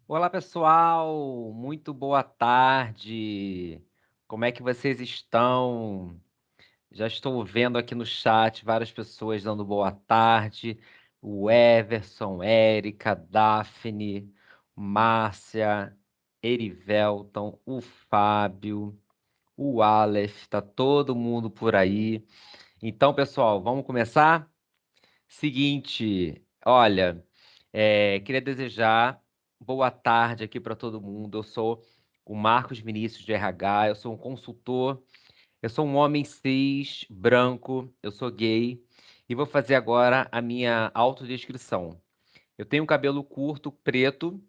Olá, pessoal! Muito boa tarde! Como é que vocês estão? Já estou vendo aqui no chat várias pessoas dando boa tarde. O Everson, Érica, Daphne, Márcia, Erivelton, o Fábio, o Aleph, tá todo mundo por aí. Então, pessoal, vamos começar? Seguinte, olha, queria desejar boa tarde aqui para todo mundo. Eu sou o Marcos Vinícius de RH, eu sou um consultor, eu sou um homem cis, branco, eu sou gay e vou fazer agora a minha autodescrição. Eu tenho um cabelo curto, preto,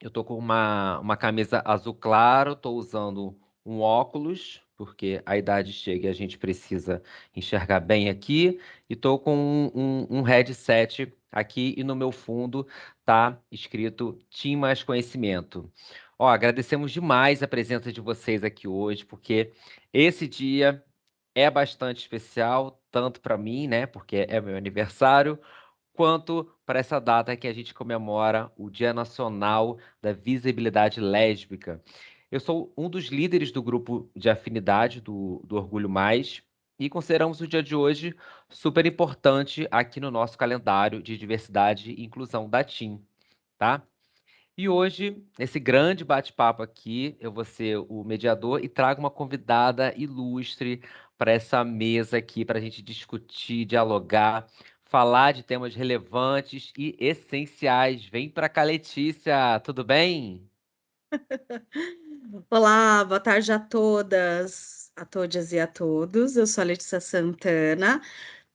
eu tô com uma camisa azul claro, tô usando um óculos, porque a idade chega e a gente precisa enxergar bem aqui. E tô com um headset aqui e no meu fundo tá escrito Team Mais Conhecimento. Ó, agradecemos demais a presença de vocês aqui hoje, porque esse dia é bastante especial, tanto para mim, né, porque é meu aniversário, quanto para essa data que a gente comemora o Dia Nacional da Visibilidade Lésbica. Eu sou um dos líderes do grupo de afinidade do Orgulho Mais e consideramos o dia de hoje super importante aqui no nosso calendário de diversidade e inclusão da TIM, tá? E hoje, nesse grande bate-papo aqui, eu vou ser o mediador e trago uma convidada ilustre para essa mesa aqui, para a gente discutir, dialogar, falar de temas relevantes e essenciais. Vem para cá, Letícia, tudo bem? Olá, boa tarde a todas, a todes e a todos. Eu sou a Letícia Santana.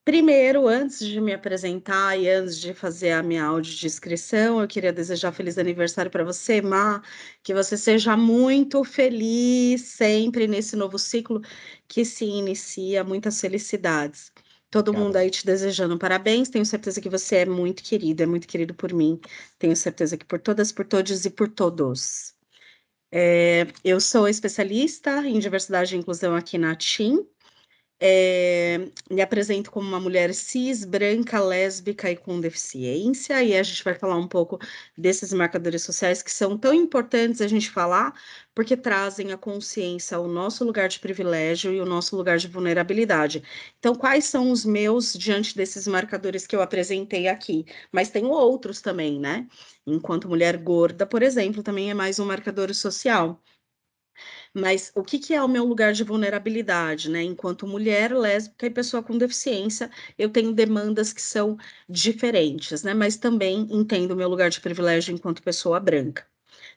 Primeiro, antes de me apresentar e antes de fazer a minha audiodescrição, eu queria desejar feliz aniversário para você, Má, que você seja muito feliz sempre nesse novo ciclo que se inicia. Muitas felicidades. Todo mundo Obrigado. aí te desejando parabéns. Tenho certeza que você é muito querido por mim. Tenho certeza que por todas, por todos e por todos. Eu sou especialista em diversidade e inclusão aqui na TIM. Me apresento como uma mulher cis, branca, lésbica e com deficiência, e a gente vai falar um pouco desses marcadores sociais que são tão importantes a gente falar, porque trazem a consciência o nosso lugar de privilégio e o nosso lugar de vulnerabilidade. Então, quais são os meus diante desses marcadores que eu apresentei aqui? Mas tem outros também, né? Enquanto mulher gorda, por exemplo, também é mais um marcador social. Mas o que que é o meu lugar de vulnerabilidade, né? Enquanto mulher, lésbica e pessoa com deficiência, eu tenho demandas que são diferentes, né? Mas também entendo o meu lugar de privilégio enquanto pessoa branca.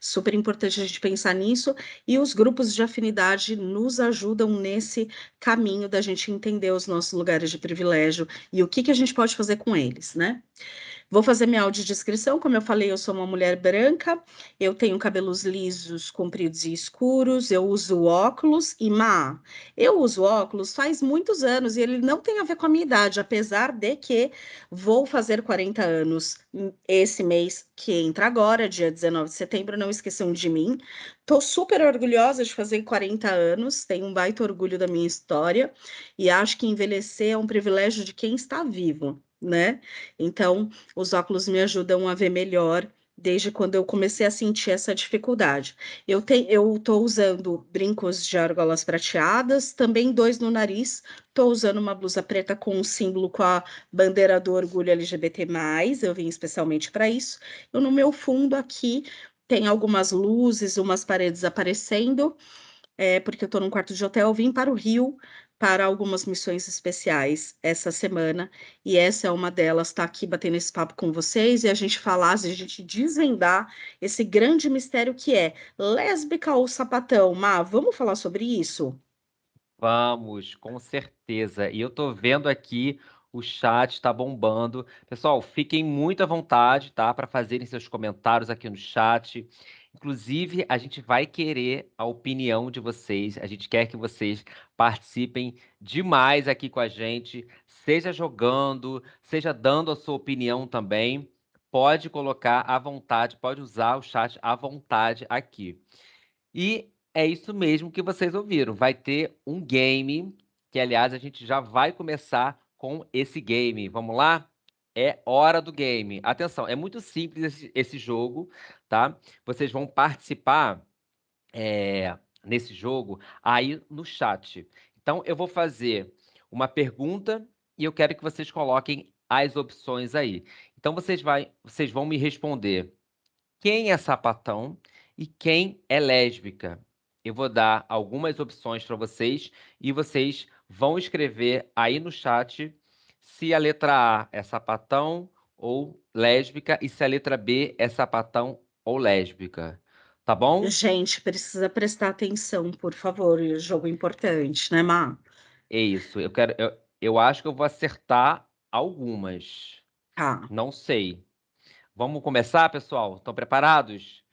Super importante a gente pensar nisso, e os grupos de afinidade nos ajudam nesse caminho da gente entender os nossos lugares de privilégio e o que que a gente pode fazer com eles, né? Vou fazer minha audiodescrição. Como eu falei, eu sou uma mulher branca, eu tenho cabelos lisos, compridos e escuros, eu uso óculos e eu uso óculos faz muitos anos e ele não tem a ver com a minha idade, apesar de que vou fazer 40 anos esse mês que entra agora, dia 19 de setembro, não esqueçam de mim. Tô super orgulhosa de fazer 40 anos, tenho um baita orgulho da minha história e acho que envelhecer é um privilégio de quem está vivo, né? Então, os óculos me ajudam a ver melhor desde quando eu comecei a sentir essa dificuldade. Eu estou usando brincos de argolas prateadas, também dois no nariz. Estou usando uma blusa preta com um símbolo com a bandeira do orgulho LGBT+. Eu vim especialmente para isso. Eu, no meu fundo aqui tem algumas luzes, umas paredes aparecendo, porque eu estou num quarto de hotel. Eu vim para o Rio para algumas missões especiais essa semana, e essa é uma delas, tá aqui batendo esse papo com vocês e a gente falar, a gente desvendar esse grande mistério que é lésbica ou sapatão. Vamos falar sobre isso? Vamos, com certeza. E eu tô vendo aqui o chat está bombando. Pessoal, fiquem muito à vontade, tá, para fazerem seus comentários aqui no chat. Inclusive, a gente vai querer a opinião de vocês. A gente quer que vocês participem demais aqui com a gente, seja jogando, seja dando a sua opinião também. Pode colocar à vontade, pode usar o chat à vontade aqui. E é isso mesmo que vocês ouviram. Vai ter um game, que aliás a gente já vai começar com esse game. Vamos lá? é hora do game. Atenção, é muito simples esse jogo, tá? Vocês vão participar nesse jogo aí no chat. Então, eu vou fazer uma pergunta e eu quero que vocês coloquem as opções aí. Então, vocês vão me responder quem é sapatão e quem é lésbica. Eu vou dar algumas opções para vocês e vocês vão escrever aí no chat se a letra A é sapatão ou lésbica e se a letra B é sapatão ou lésbica. Tá bom? Gente, precisa prestar atenção, por favor, jogo importante, né, Má? É isso. Eu acho que eu vou acertar algumas. Tá. Não sei. Vamos começar, pessoal? Estão preparados?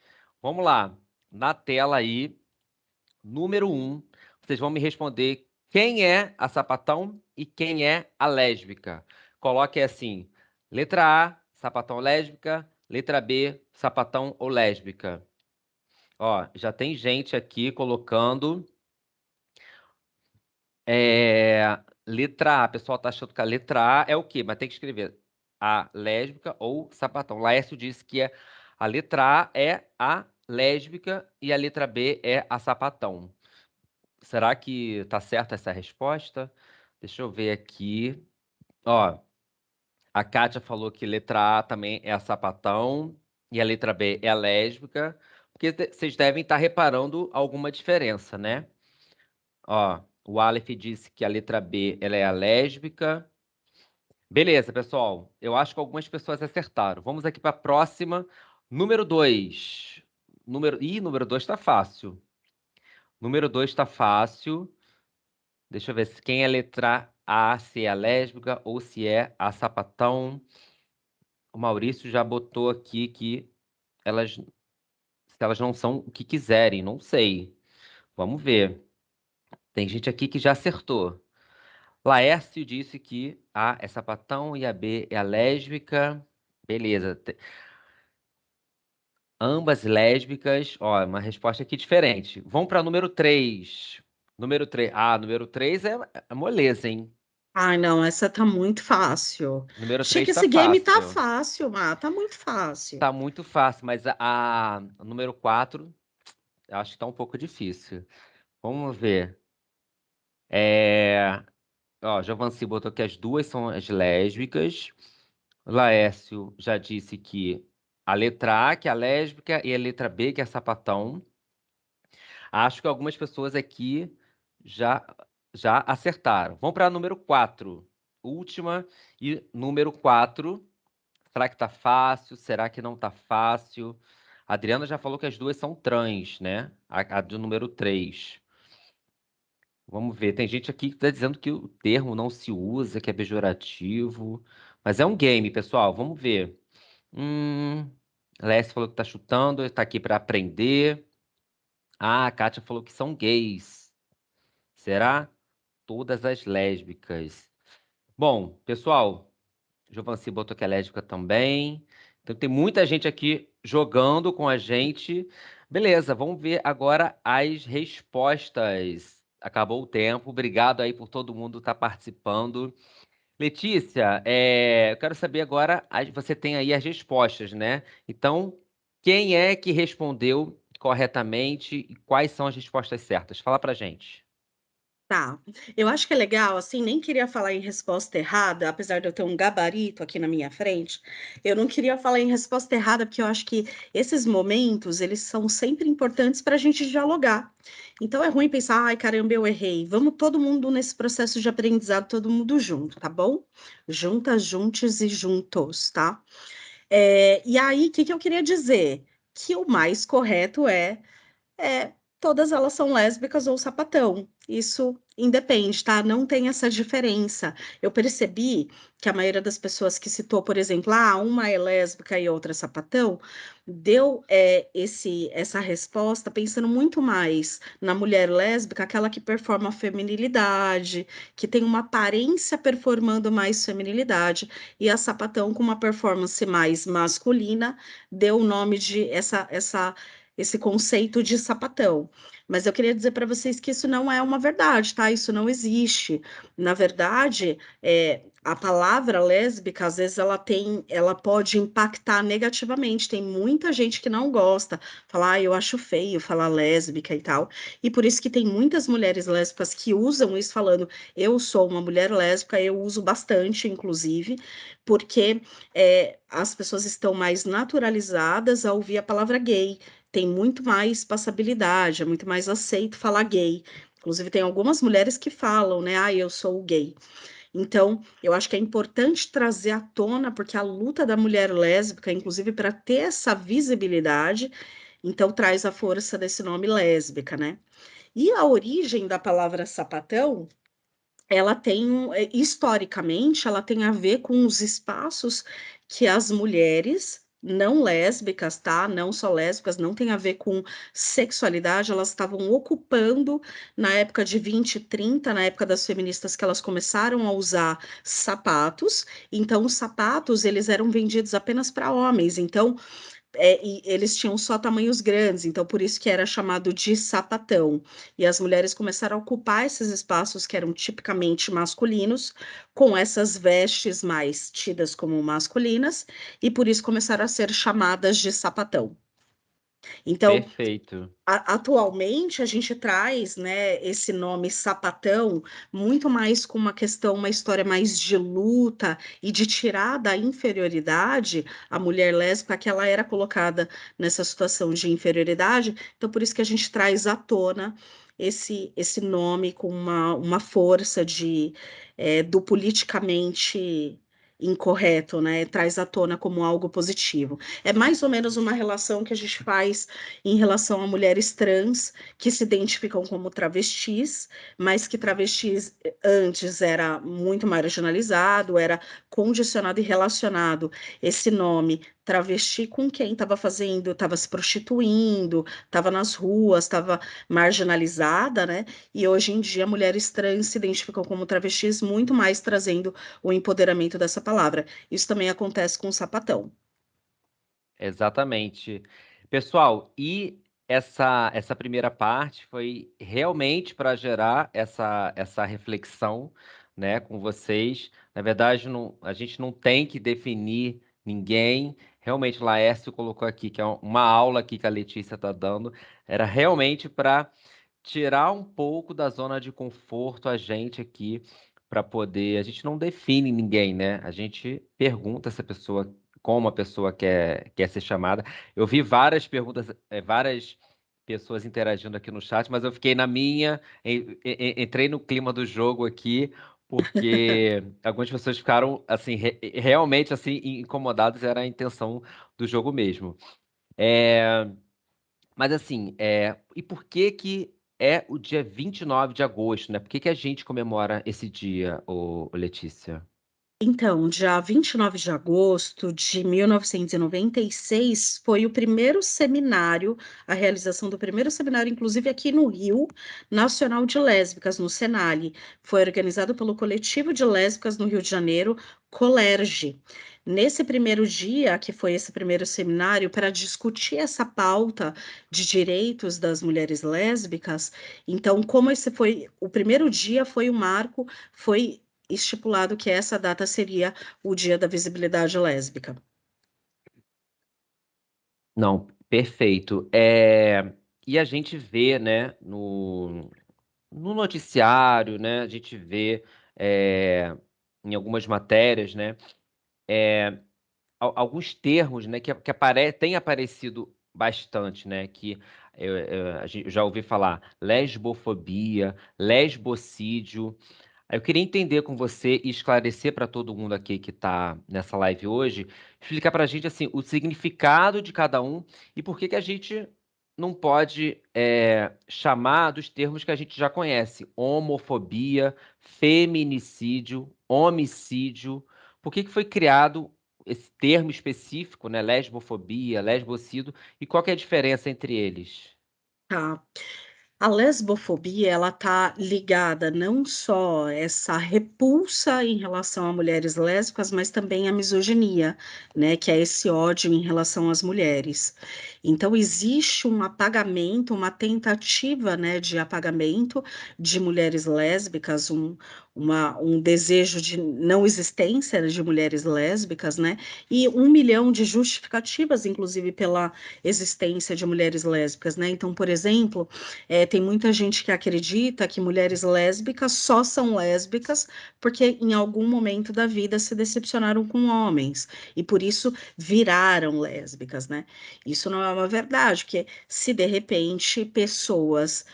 Vamos lá. Na tela aí, número 1, vocês vão me responder quem é a sapatão e quem é a lésbica. Coloque assim: letra A, sapatão ou lésbica, letra B, sapatão ou lésbica. Ó, já tem gente aqui colocando. Letra A, pessoal tá achando que a letra A é o quê? Mas tem que escrever a lésbica ou sapatão. Laércio disse que a letra A é a lésbica e a letra B é a sapatão. Será que tá certa essa resposta? Deixa eu ver aqui. Ó, a Kátia falou que letra A também é a sapatão e a letra B é a lésbica, porque vocês devem estar reparando alguma diferença, né? Ó, o Aleph disse que a letra B ela é a lésbica. Beleza, pessoal. Eu acho que algumas pessoas acertaram. Vamos aqui para a próxima. Número 2. Número 2 está fácil. Número 2 está fácil. Deixa eu ver se quem é a letra A, se é a lésbica ou se é a sapatão. O Maurício já botou aqui que elas, se elas não são o que quiserem, não sei. Vamos ver. Tem gente aqui que já acertou. Laércio disse que A é sapatão e a B é a lésbica. Beleza. Ambas lésbicas. Ó, uma resposta aqui diferente. Vamos para número 3. Número 3. Ah, número 3 é moleza, hein? Ai, não, essa tá muito fácil. Número Achei 3 que tá esse game tá fácil. fácil, Má, tá muito fácil. Tá muito fácil, mas a número 4 eu acho que tá um pouco difícil. Vamos ver. É... Ó, Giovanni botou que as duas são as lésbicas. Laércio já disse que a letra A, que é a lésbica, e a letra B, que é sapatão. Acho que algumas pessoas aqui já, já acertaram. Vamos para número 4. Última e número 4. Será que tá fácil? Será que não tá fácil? A Adriana já falou que as duas são trans, né? A do número 3. Vamos ver. Tem gente aqui que está dizendo que o termo não se usa, que é pejorativo. Mas é um game, pessoal. Vamos ver. Hum, Lécio falou que tá chutando, está aqui para aprender. Ah, a Kátia falou que são gays. Será? Todas as lésbicas. Bom, pessoal, Giovanci botou que é lésbica também. Então tem muita gente aqui jogando com a gente. Beleza, vamos ver agora as respostas. Acabou o tempo. Obrigado aí por todo mundo estar participando. Letícia, eu quero saber agora, você tem aí as respostas, né? Então, quem é que respondeu corretamente e quais são as respostas certas? Fala pra gente. Tá. Eu acho que é legal, assim, nem queria falar em resposta errada, apesar de eu ter um gabarito aqui na minha frente, eu não queria falar em resposta errada, porque eu acho que esses momentos, eles são sempre importantes para a gente dialogar. Então é ruim pensar, ai, caramba, eu errei. Vamos todo mundo nesse processo de aprendizado, todo mundo junto, tá bom? Juntas, juntos e juntos, tá? E aí, o que que eu queria dizer? Que o mais correto é, todas elas são lésbicas ou sapatão. Isso independe, tá? Não tem essa diferença. Eu percebi que a maioria das pessoas que citou, por exemplo, uma é lésbica e outra é sapatão, deu essa resposta pensando muito mais na mulher lésbica, aquela que performa a feminilidade, que tem uma aparência performando mais feminilidade, e a sapatão com uma performance mais masculina, deu o nome de esse conceito de sapatão. Mas eu queria dizer para vocês que isso não é uma verdade, tá? Isso não existe. Na verdade, a palavra lésbica, às vezes, ela pode impactar negativamente. Tem muita gente que não gosta, fala, eu acho feio falar lésbica e tal. E por isso que tem muitas mulheres lésbicas que usam isso falando, eu sou uma mulher lésbica, eu uso bastante, inclusive, porque as pessoas estão mais naturalizadas a ouvir a palavra gay. Tem muito mais passabilidade, é muito mais aceito falar gay. Inclusive, tem algumas mulheres que falam, né? Eu sou gay. Então, eu acho que é importante trazer à tona, porque a luta da mulher lésbica, inclusive para ter essa visibilidade, então traz a força desse nome lésbica, né? E a origem da palavra sapatão, ela tem, historicamente, ela tem a ver com os espaços que as mulheres não lésbicas, tá? Não só lésbicas, não tem a ver com sexualidade, elas estavam ocupando na época de 20 e 30, na época das feministas, que elas começaram a usar sapatos. Então, os sapatos, eles eram vendidos apenas para homens. Então, e eles tinham só tamanhos grandes, então por isso que era chamado de sapatão. E as mulheres começaram a ocupar esses espaços que eram tipicamente masculinos, com essas vestes mais tidas como masculinas, e por isso começaram a ser chamadas de sapatão. Então, Perfeito. atualmente a gente traz, né, esse nome sapatão muito mais com uma questão, uma história mais de luta e de tirar da inferioridade a mulher lésbica, que ela era colocada nessa situação de inferioridade. Então, por isso que a gente traz à tona esse nome com uma força do politicamente incorreto, né? Traz à tona como algo positivo. É mais ou menos uma relação que a gente faz em relação a mulheres trans que se identificam como travestis, mas que travestis antes era muito marginalizado, era condicionado e relacionado esse nome travesti com quem estava fazendo, estava se prostituindo, estava nas ruas, estava marginalizada, né? E hoje em dia mulheres trans se identificam como travestis, muito mais trazendo o empoderamento dessa palavra. Isso também acontece com o sapatão. Exatamente. Pessoal, e essa primeira parte foi realmente para gerar essa reflexão, né, com vocês. Na verdade, a gente não tem que definir ninguém. Realmente, o Laércio colocou aqui que é uma aula aqui que a Letícia está dando. Era realmente para tirar um pouco da zona de conforto a gente aqui, para poder. A gente não define ninguém, né? A gente pergunta se a pessoa, como a pessoa quer ser chamada. Eu vi várias perguntas, várias pessoas interagindo aqui no chat, mas eu fiquei na minha, entrei no clima do jogo aqui, porque algumas pessoas ficaram assim, realmente assim, incomodadas, era a intenção do jogo mesmo. É, mas assim, e por que que é o dia 29 de agosto, né? Por que que a gente comemora esse dia, ô Letícia? Então, dia 29 de agosto de 1996 foi o primeiro seminário, a realização do primeiro seminário, inclusive aqui no Rio, Nacional de Lésbicas, no Senali. Foi organizado pelo Coletivo de Lésbicas no Rio de Janeiro, Colerge. Nesse primeiro dia, que foi esse primeiro seminário, para discutir essa pauta de direitos das mulheres lésbicas, então, como esse foi o primeiro dia, foi o marco, foi estipulado que essa data seria o Dia da Visibilidade Lésbica. Não, perfeito. E a gente vê, né, no noticiário, né, a gente vê em algumas matérias, né, alguns termos, né, que têm aparecido bastante, né, que a gente já ouvi falar lesbofobia, lesbocídio. Aí eu queria entender com você e esclarecer para todo mundo aqui que está nessa live hoje, explicar para a gente assim o significado de cada um e por que que a gente não pode chamar dos termos que a gente já conhece: homofobia, feminicídio, homicídio. Por que que foi criado esse termo específico, né? Lesbofobia, lesbocídio, e qual que é a diferença entre eles? Tá. A lesbofobia, ela tá ligada não só a essa repulsa em relação a mulheres lésbicas, mas também a misoginia, né, que é esse ódio em relação às mulheres. Então existe um apagamento, uma tentativa, né, de apagamento de mulheres lésbicas, um desejo de não existência de mulheres lésbicas, né? E 1 milhão de justificativas, inclusive, pela existência de mulheres lésbicas, né? Então, por exemplo, tem muita gente que acredita que mulheres lésbicas só são lésbicas porque em algum momento da vida se decepcionaram com homens e por isso viraram lésbicas, né? Isso não é uma verdade, porque se de repente pessoas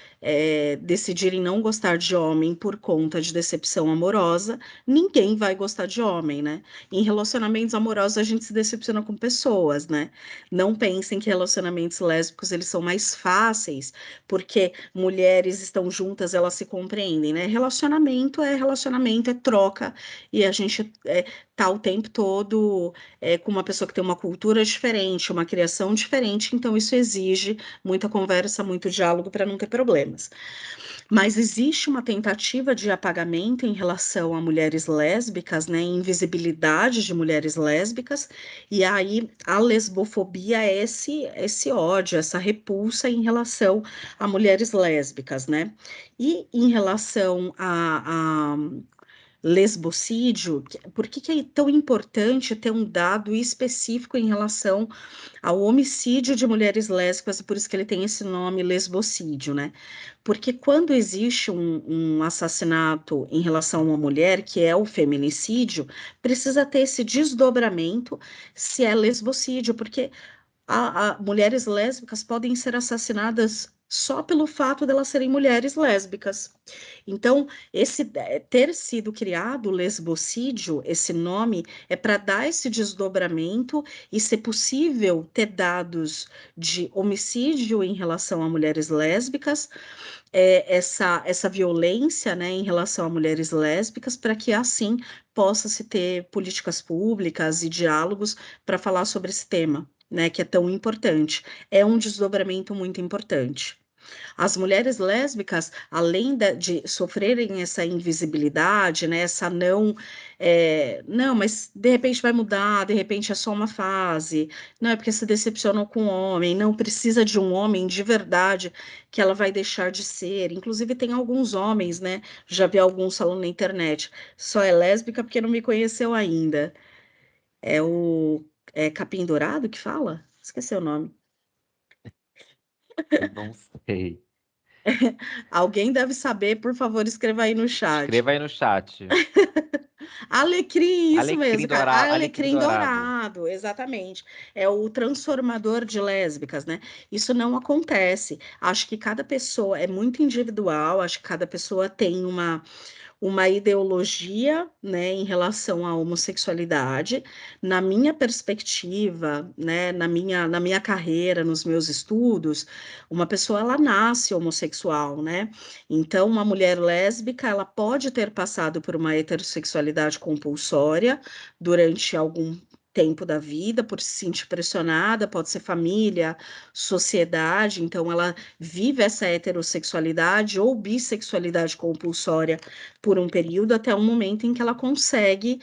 decidirem não gostar de homem por conta de decepção amorosa, ninguém vai gostar de homem, né? Em relacionamentos amorosos a gente se decepciona com pessoas, né? Não pensem que relacionamentos lésbicos eles são mais fáceis, porque mulheres estão juntas, elas se compreendem, né? Relacionamento, é troca, e a gente tá o tempo todo com uma pessoa que tem uma cultura diferente, uma criação diferente, então isso exige muita conversa, muito diálogo para não ter problemas. Mas existe uma tentativa de apagamento em relação a mulheres lésbicas, né, invisibilidade de mulheres lésbicas, e aí a lesbofobia é esse ódio, essa repulsa em relação a mulheres lésbicas, né? E em relação a lesbocídio, por que que é tão importante ter um dado específico em relação ao homicídio de mulheres lésbicas, e por isso que ele tem esse nome lesbocídio, né? Porque quando existe um assassinato em relação a uma mulher, que é o feminicídio, precisa ter esse desdobramento se é lesbocídio, porque mulheres lésbicas podem ser assassinadas só pelo fato delas serem mulheres lésbicas. Então, ter sido criado o lesbocídio, esse nome, é para dar esse desdobramento e, se possível, ter dados de homicídio em relação a mulheres lésbicas, essa violência, né, em relação a mulheres lésbicas, para que assim possa se ter políticas públicas e diálogos para falar sobre esse tema, né, que é tão importante. É um desdobramento muito importante. As mulheres lésbicas, além de sofrerem essa invisibilidade, né, essa não, mas de repente vai mudar, de repente é só uma fase, não é porque se decepcionou com um homem, não precisa de um homem de verdade que ela vai deixar de ser. Inclusive tem alguns homens, né, já vi alguns falando na internet, só é lésbica porque não me conheceu ainda. É o Capim Dourado que fala? Esqueci o nome. Eu não sei. Alguém deve saber, por favor, escreva aí no chat. Escreva aí no chat. Alecrim, isso Alecrim mesmo, cara. dourado, alecrim Alecrim dourado. dourado, exatamente. É o transformador de lésbicas, né? Isso não acontece. Acho que cada pessoa é muito individual, acho que cada pessoa tem uma ideologia, né, em relação à homossexualidade. Na minha perspectiva, né, na minha carreira, nos meus estudos, uma pessoa ela nasce homossexual, né? Então, uma mulher lésbica, ela pode ter passado por uma heterossexualidade compulsória durante algum tempo da vida, por se sentir pressionada, pode ser família, sociedade, então ela vive essa heterossexualidade ou bissexualidade compulsória por um período até um momento em que ela consegue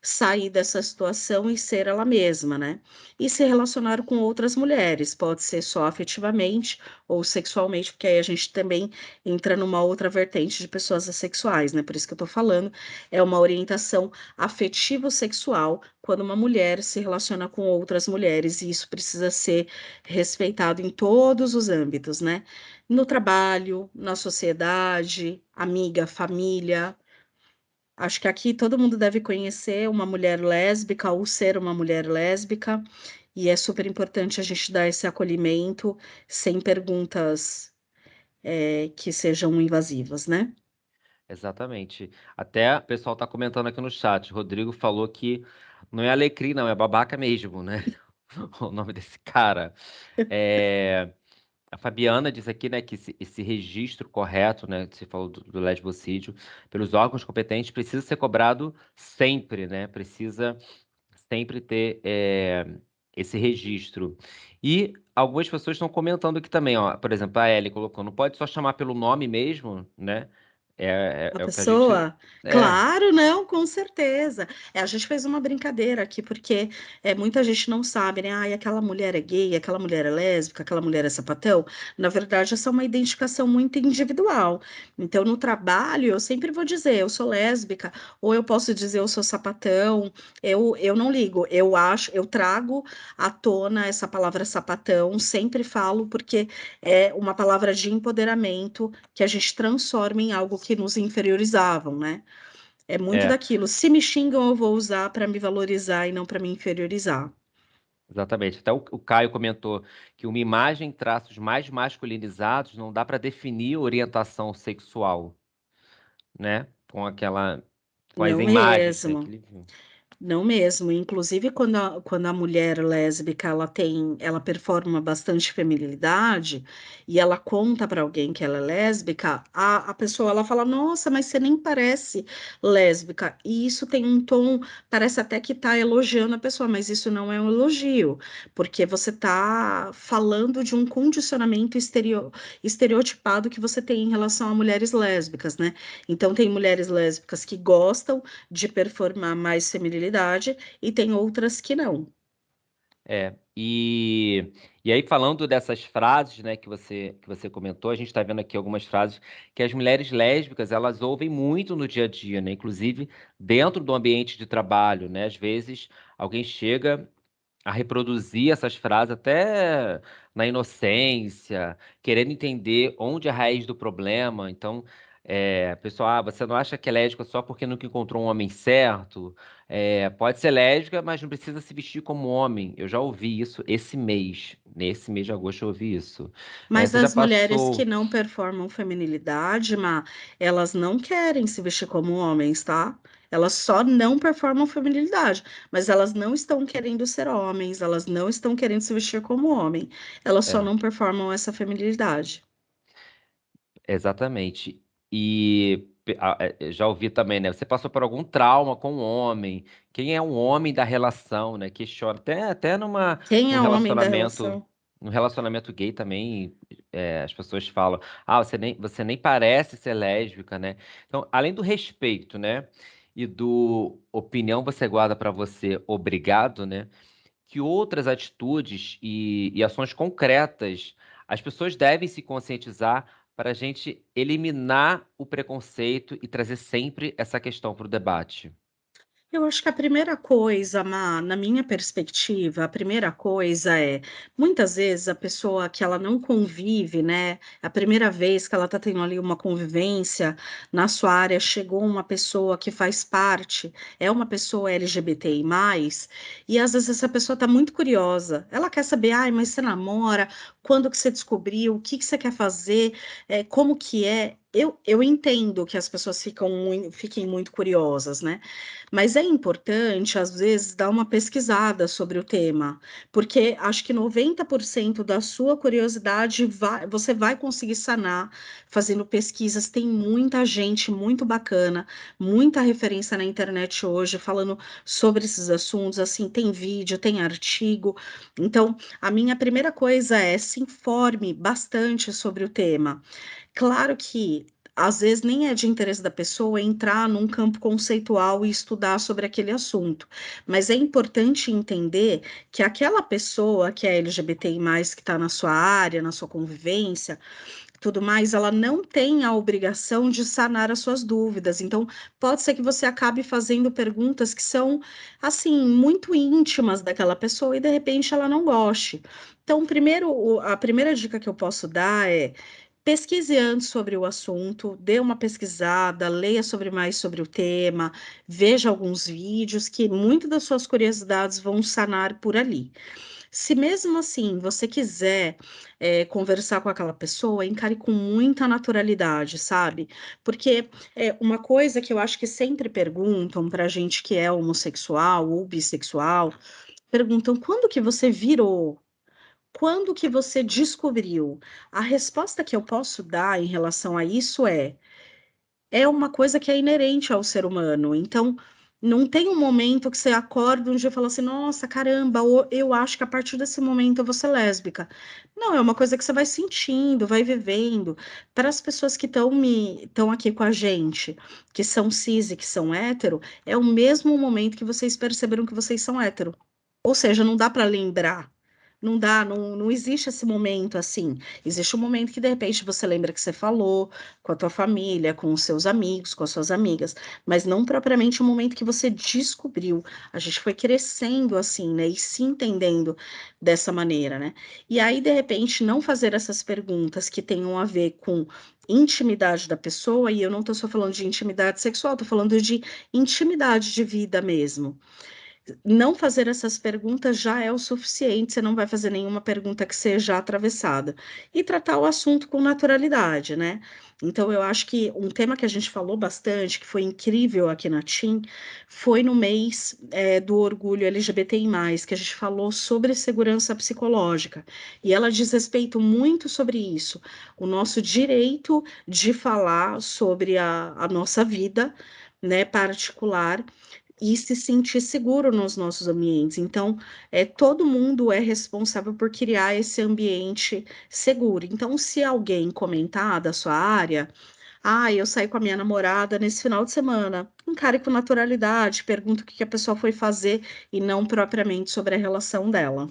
sair dessa situação e ser ela mesma, né? E se relacionar com outras mulheres, pode ser só afetivamente ou sexualmente, porque aí a gente também entra numa outra vertente de pessoas assexuais, né? Por isso que eu tô falando, é uma orientação afetivo-sexual quando uma mulher se relaciona com outras mulheres, e isso precisa ser respeitado em todos os âmbitos, né? No trabalho, na sociedade, amiga, família. Acho que aqui todo mundo deve conhecer uma mulher lésbica ou ser uma mulher lésbica, e é super importante a gente dar esse acolhimento sem perguntas, que sejam invasivas, né? Exatamente. Até o pessoal tá comentando aqui no chat. Rodrigo falou que não é alecrim, não, é babaca mesmo, né? O nome desse cara. É, A Fabiana diz aqui, né, que esse registro correto, né, que você falou do lesbocídio, pelos órgãos competentes, precisa ser cobrado sempre, né? Precisa sempre ter esse registro. E algumas pessoas estão comentando aqui também, ó. Por exemplo, a Ellie colocou, não pode só chamar pelo nome mesmo, né? A É o que a gente. pessoa? É, Claro, não, com certeza. A gente fez uma brincadeira aqui, porque muita gente não sabe, né? Ai, aquela mulher é gay, aquela mulher é lésbica, aquela mulher é sapatão. Na verdade, essa é uma identificação muito individual. Então, no trabalho, eu sempre vou dizer, eu sou lésbica, ou eu posso dizer eu sou sapatão. Eu não ligo, eu acho, eu trago à tona essa palavra sapatão, sempre falo, porque é uma palavra de empoderamento que a gente transforma em algo que nos inferiorizavam, né? É muito é, daquilo. Se me xingam, eu vou usar para me valorizar e não para me inferiorizar. exatamente. Até o Caio comentou que uma imagem em traços mais masculinizados não dá para definir orientação sexual, né? Com as Não imagens, né, que mesmo. ele viu. Não mesmo. Inclusive, quando a mulher lésbica ela performa bastante feminilidade e ela conta para alguém que ela é lésbica, a pessoa ela fala, nossa, mas você nem parece lésbica. E isso tem um tom, parece até que está elogiando a pessoa, mas isso não é um elogio, porque você está falando de um condicionamento estereotipado que você tem em relação a mulheres lésbicas, né? Então, tem mulheres lésbicas que gostam de performar mais feminilidade e tem outras que não. E aí, falando dessas frases, né, que você comentou, a gente está vendo aqui algumas frases que as mulheres lésbicas, elas ouvem muito no dia a dia, né? Inclusive dentro do ambiente de trabalho, né? Às vezes alguém chega a reproduzir essas frases até na inocência, querendo entender onde é a raiz do problema. Então, pessoal, você não acha que é lésbica só porque nunca encontrou um homem certo? Pode ser lésbica, mas não precisa se vestir como homem. Eu já ouvi isso esse mês. Nesse mês de agosto eu ouvi isso. Mas Você já as mulheres que passou. não performam feminilidade, elas não querem se vestir como homens, tá? Elas só não performam feminilidade, mas elas não estão querendo ser homens, elas não estão querendo se vestir como homem, elas só É. não performam essa feminilidade. Exatamente. Já ouvi também, né? Você passou por algum trauma com um homem? Quem é um homem da relação, né? Questiona. Até Quem num é o homem da relacionamento, relação? num relacionamento gay também, as pessoas falam, você nem parece ser lésbica, né? Então, além do respeito, né? E do opinião você guarda pra você, obrigado, né? Que outras atitudes e ações concretas as pessoas devem se conscientizar para a gente eliminar o preconceito e trazer sempre essa questão para o debate. Eu acho que a primeira coisa, na minha perspectiva, a primeira coisa muitas vezes a pessoa que ela não convive, né? A primeira vez que ela está tendo ali uma convivência na sua área, chegou uma pessoa que faz parte, é uma pessoa LGBTI+, e às vezes essa pessoa está muito curiosa. Ela quer saber, ai, mas você namora? Quando que você descobriu? O que que você quer fazer? Como que é? Eu entendo que as pessoas fiquem muito curiosas, né? Mas é importante, às vezes, dar uma pesquisada sobre o tema, porque acho que 90% da sua curiosidade você vai conseguir sanar fazendo pesquisas. Tem muita gente muito bacana, muita referência na internet hoje falando sobre esses assuntos. Assim, tem vídeo, tem artigo. Então, a minha primeira coisa é se informe bastante sobre o tema. Claro que às vezes nem é de interesse da pessoa entrar num campo conceitual e estudar sobre aquele assunto, mas é importante entender que aquela pessoa que é LGBTI+, que está na sua área, na sua convivência, tudo mais, ela não tem a obrigação de sanar as suas dúvidas. Então, pode ser que você acabe fazendo perguntas que são, assim, muito íntimas daquela pessoa e de repente ela não goste. Então, primeiro, a primeira dica que eu posso dar é pesquise antes sobre o assunto, dê uma pesquisada, leia mais sobre o tema, veja alguns vídeos que muitas das suas curiosidades vão sanar por ali. Se mesmo assim você quiser conversar com aquela pessoa, encare com muita naturalidade, sabe? Porque uma coisa que eu acho que sempre perguntam para gente que é homossexual ou bissexual, perguntam quando que você virou? Quando que você descobriu? A resposta que eu posso dar em relação a isso é uma coisa que é inerente ao ser humano. Então, Não tem um momento que você acorda um dia e fala assim, nossa, caramba, eu acho que a partir desse momento eu vou ser lésbica. Não, é uma coisa que você vai sentindo, vai vivendo. Para as pessoas que estão aqui com a gente, que são cis e que são hétero, é o mesmo momento que vocês perceberam que vocês são hétero. Ou seja, não dá para lembrar. Não dá, não existe esse momento assim. Existe um momento que de repente você lembra que você falou com a tua família, com os seus amigos, com as suas amigas, mas não propriamente o momento que você descobriu. A gente foi crescendo assim, né? E se entendendo dessa maneira, né? E aí, de repente, não fazer essas perguntas que tenham a ver com intimidade da pessoa, e eu não estou só falando de intimidade sexual, estou falando de intimidade de vida mesmo. Não fazer essas perguntas já é o suficiente, você não vai fazer nenhuma pergunta que seja atravessada. E tratar o assunto com naturalidade, né? Então, eu acho que um tema que a gente falou bastante, que foi incrível aqui na TIM, foi no mês do orgulho LGBTI+, que a gente falou sobre segurança psicológica. E ela diz respeito muito sobre isso, o nosso direito de falar sobre a nossa vida, né, particular, e se sentir seguro nos nossos ambientes. Então, todo mundo é responsável por criar esse ambiente seguro. Então, se alguém comentar da sua área, eu saí com a minha namorada nesse final de semana, encare com naturalidade, pergunta o que que a pessoa foi fazer e não propriamente sobre a relação dela.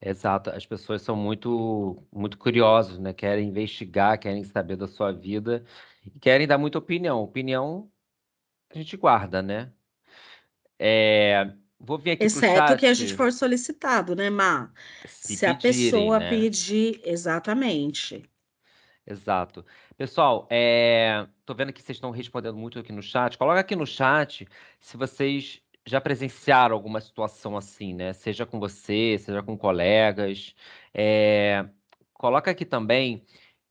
Exato, as pessoas são muito curiosas, né? Querem investigar, querem saber da sua vida e querem dar muita opinião. Opinião a gente guarda, né? Vou vir aqui para o Exceto que a gente chat, for solicitado, né, Má? se Se a pedirem, pessoa né? pedir exatamente. Exato. Pessoal, tô vendo que vocês estão respondendo muito aqui no chat. Coloca aqui no chat se vocês já presenciaram alguma situação assim, né? Seja com você, seja com colegas. É, Coloca aqui também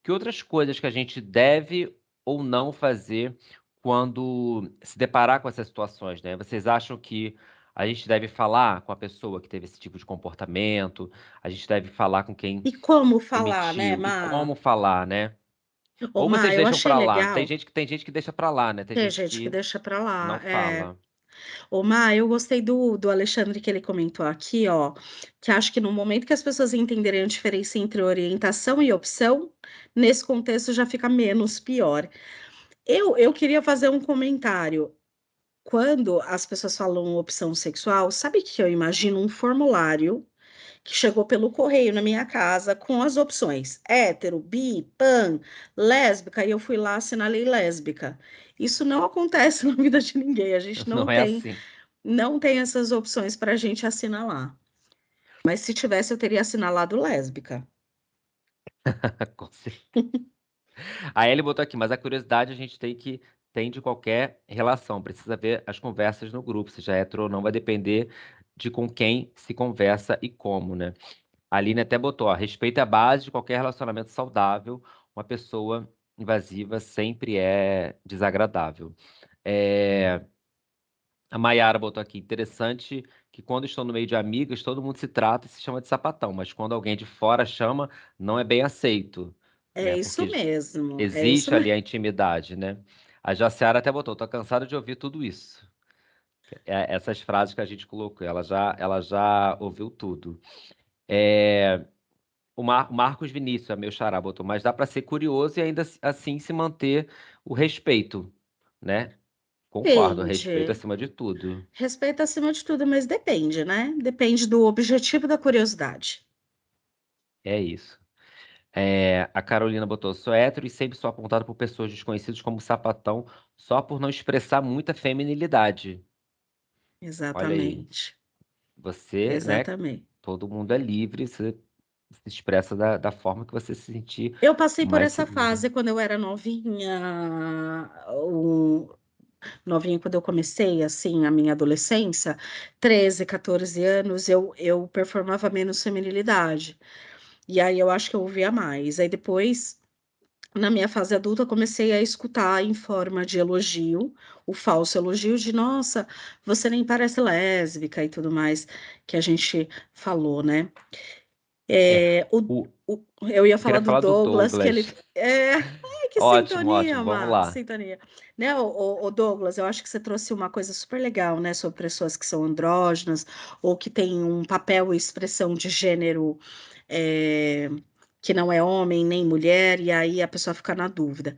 que outras coisas que a gente deve ou não fazer quando se deparar com essas situações, né? Vocês acham que a gente deve falar com a pessoa que teve esse tipo de comportamento? A gente deve falar com quem E como falar, né, emitiu e Má? como falar, né? Ô, Ou Má, vocês eu deixam achei pra lá. Tem legal. gente que deixa pra lá, né? Tem Tem gente gente que que deixa pra não lá. fala. Ô, Má, eu gostei do Alexandre que ele comentou aqui, ó, que acho que no momento que as pessoas entenderem a diferença entre orientação e opção, nesse contexto já fica menos pior. Eu queria fazer um comentário. Quando as pessoas falam opção sexual, sabe o que eu imagino? Um formulário que chegou pelo correio na minha casa com as opções hétero, bi, pan, lésbica, e eu fui lá, assinalei lésbica. Isso não acontece na vida de ninguém, a gente Não é assim. não tem essas opções para a gente assinalar. Mas se tivesse, eu teria assinalado lésbica. Com certeza. Aí ele botou aqui, mas a curiosidade a gente tem de qualquer relação. Precisa ver as conversas no grupo, seja hétero ou não, vai depender de com quem se conversa e como, né? A Aline até botou, ó, respeito é a base de qualquer relacionamento saudável. Uma pessoa invasiva sempre é desagradável. É, A Mayara botou aqui, interessante que quando estão no meio de amigas, todo mundo se trata e se chama de sapatão, mas quando alguém de fora chama, não é bem aceito, É né? isso Porque mesmo, é isso existe ali mesmo. a intimidade, né? A Jaciara até botou, tô cansada de ouvir tudo isso. Essas frases que a gente colocou, ela já ouviu tudo. É, o Marcos Vinícius, é meu xará, botou, mas dá para ser curioso e ainda assim se manter o respeito, né? Concordo, respeito Depende. acima de tudo. Respeito acima de tudo, mas depende, né? Depende do objetivo da curiosidade. É isso. A Carolina botou, sou hétero e sempre sou apontado por pessoas desconhecidas como sapatão só por não expressar muita feminilidade. Olha aí, Exatamente. você, né? Exatamente. Todo mundo é livre, você se expressa da forma que você se sentir Eu passei por mais essa segura. fase quando eu era novinha, novinha quando eu comecei, assim, a minha adolescência, 13, 14 anos, eu performava menos feminilidade. E aí eu acho que eu ouvia mais. Aí depois, na minha fase adulta, eu comecei a escutar em forma de elogio, o falso elogio de, nossa, você nem parece lésbica e tudo mais que a gente falou, né? É, É, o, eu ia eu falar queria do falar do Douglas, que Douglas. ele. Ai, que Ótimo, sintonia, ótimo, vamos Má, que lá. sintonia. Né, o Douglas, eu acho que você trouxe uma coisa super legal, né, sobre pessoas que são andrógenas ou que têm um papel e expressão de gênero é, que não é homem nem mulher, e aí a pessoa fica na dúvida.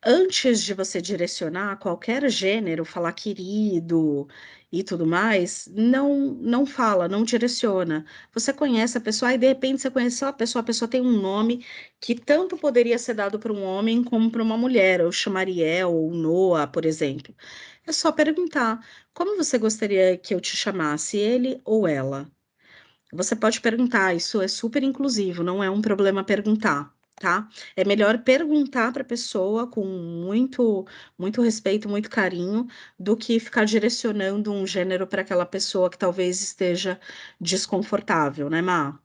Antes de você direcionar qualquer gênero, falar querido e tudo mais, não fala, não direciona. Você conhece a pessoa e de repente você conheceu a pessoa tem um nome que tanto poderia ser dado para um homem como para uma mulher, ou chamaria ou Noah, por exemplo. É só perguntar: como você gostaria que eu te chamasse, ele ou ela? Você pode perguntar, isso é super inclusivo, não é um problema perguntar, tá? É melhor perguntar para a pessoa com muito respeito, muito carinho, do que ficar direcionando um gênero para aquela pessoa que talvez esteja desconfortável, né, Má?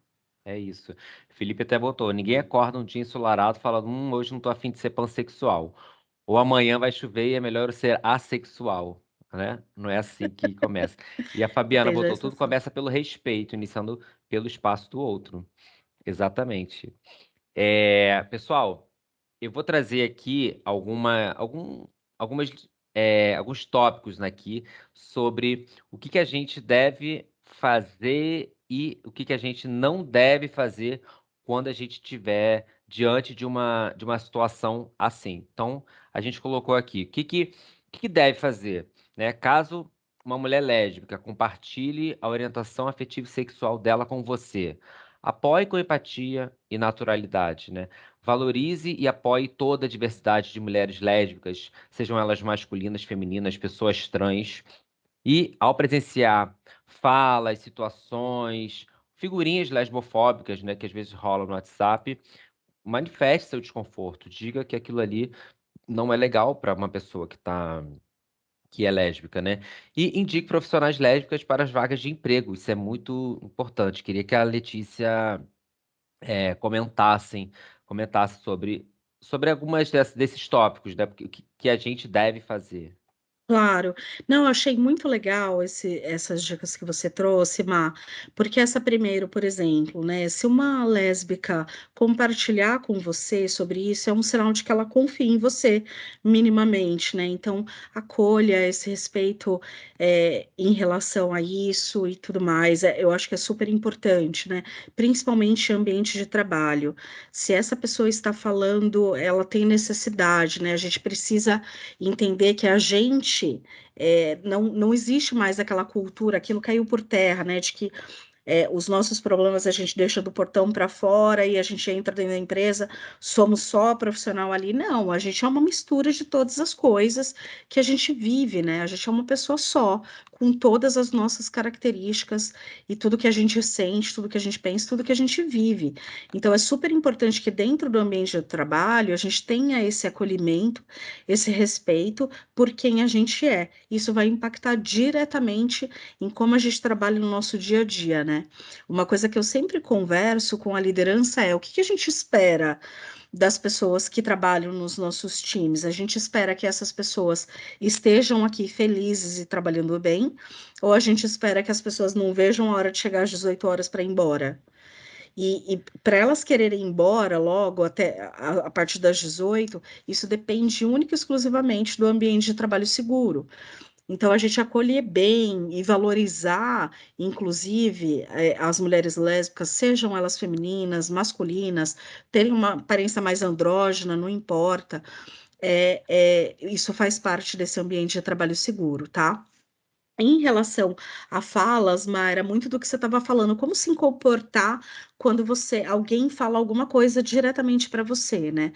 É isso. Felipe até botou: ninguém acorda um dia ensolarado falando, hoje não tô afim de ser pansexual. Ou amanhã vai chover e é melhor eu ser assexual, né? Não é assim que começa. E a Fabiana Entende a botou: tudo sensação? começa pelo respeito, iniciando pelo espaço do outro. Exatamente. Pessoal, eu vou trazer aqui algumas, alguns tópicos aqui sobre o que que a gente deve fazer e o que que a gente não deve fazer quando a gente estiver diante de uma situação assim. Então, a gente colocou aqui o que que deve fazer, né? Caso uma mulher lésbica compartilhe a orientação afetiva e sexual dela com você, apoie com empatia e naturalidade, né? Valorize e apoie toda a diversidade de mulheres lésbicas, sejam elas masculinas, femininas, pessoas trans. E ao presenciar falas, situações, figurinhas lesbofóbicas, né, que às vezes rolam no WhatsApp, manifeste seu desconforto, diga que aquilo ali não é legal para uma pessoa que é lésbica, né? E indique profissionais lésbicas para as vagas de emprego. Isso é muito importante. Queria que a Letícia comentassem, comentasse sobre algumas desses tópicos, né? Porque que a gente deve fazer. Claro. Não, eu achei muito legal essas dicas que você trouxe, Má, porque essa primeiro, por exemplo, né, se uma lésbica compartilhar com você sobre isso, é um sinal de que ela confia em você, minimamente, né? Então, acolha esse respeito em relação a isso e tudo mais. Eu acho que é super importante, né? Principalmente em ambiente de trabalho. Se essa pessoa está falando, ela tem necessidade, né? A gente precisa entender que a gente não existe mais aquela cultura, aquilo caiu por terra, né? De que os nossos problemas a gente deixa do portão para fora e a gente entra dentro da empresa, somos só profissional ali. Não, a gente é uma mistura de todas as coisas que a gente vive, né? A gente é uma pessoa só, com todas as nossas características e tudo que a gente sente, tudo que a gente pensa, tudo que a gente vive. Então, é super importante que dentro do ambiente de trabalho a gente tenha esse acolhimento, esse respeito por quem a gente é. Isso vai impactar diretamente em como a gente trabalha no nosso dia a dia, né? Uma coisa que eu sempre converso com a liderança é o que que a gente espera das pessoas que trabalham nos nossos times. A gente espera que essas pessoas estejam aqui felizes e trabalhando bem, ou a gente espera que as pessoas não vejam a hora de chegar às 18 horas para ir embora? E para elas quererem ir embora logo, até a partir das 18, isso depende única e exclusivamente do ambiente de trabalho seguro. Então, a gente acolher bem e valorizar, inclusive, as mulheres lésbicas, sejam elas femininas, masculinas, terem uma aparência mais andrógena, não importa. Isso faz parte desse ambiente de trabalho seguro, tá? Em relação a falas, Mayra, muito do que você estava falando, como se comportar quando alguém fala alguma coisa diretamente para você, né?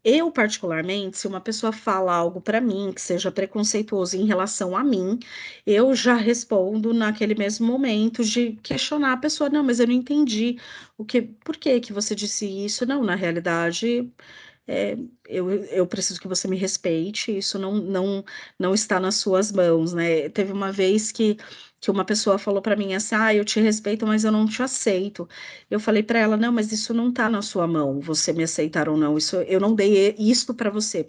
Eu, particularmente, se uma pessoa fala algo para mim que seja preconceituoso em relação a mim, eu já respondo naquele mesmo momento de questionar a pessoa. Não, mas eu não entendi por que que você disse isso? Não, na realidade, é, eu preciso que você me respeite, isso não está nas suas mãos, né? Teve uma vez que uma pessoa falou para mim assim, eu te respeito, mas eu não te aceito. Eu falei para ela, não, mas isso não está na sua mão, você me aceitar ou não, isso, eu não dei isto para você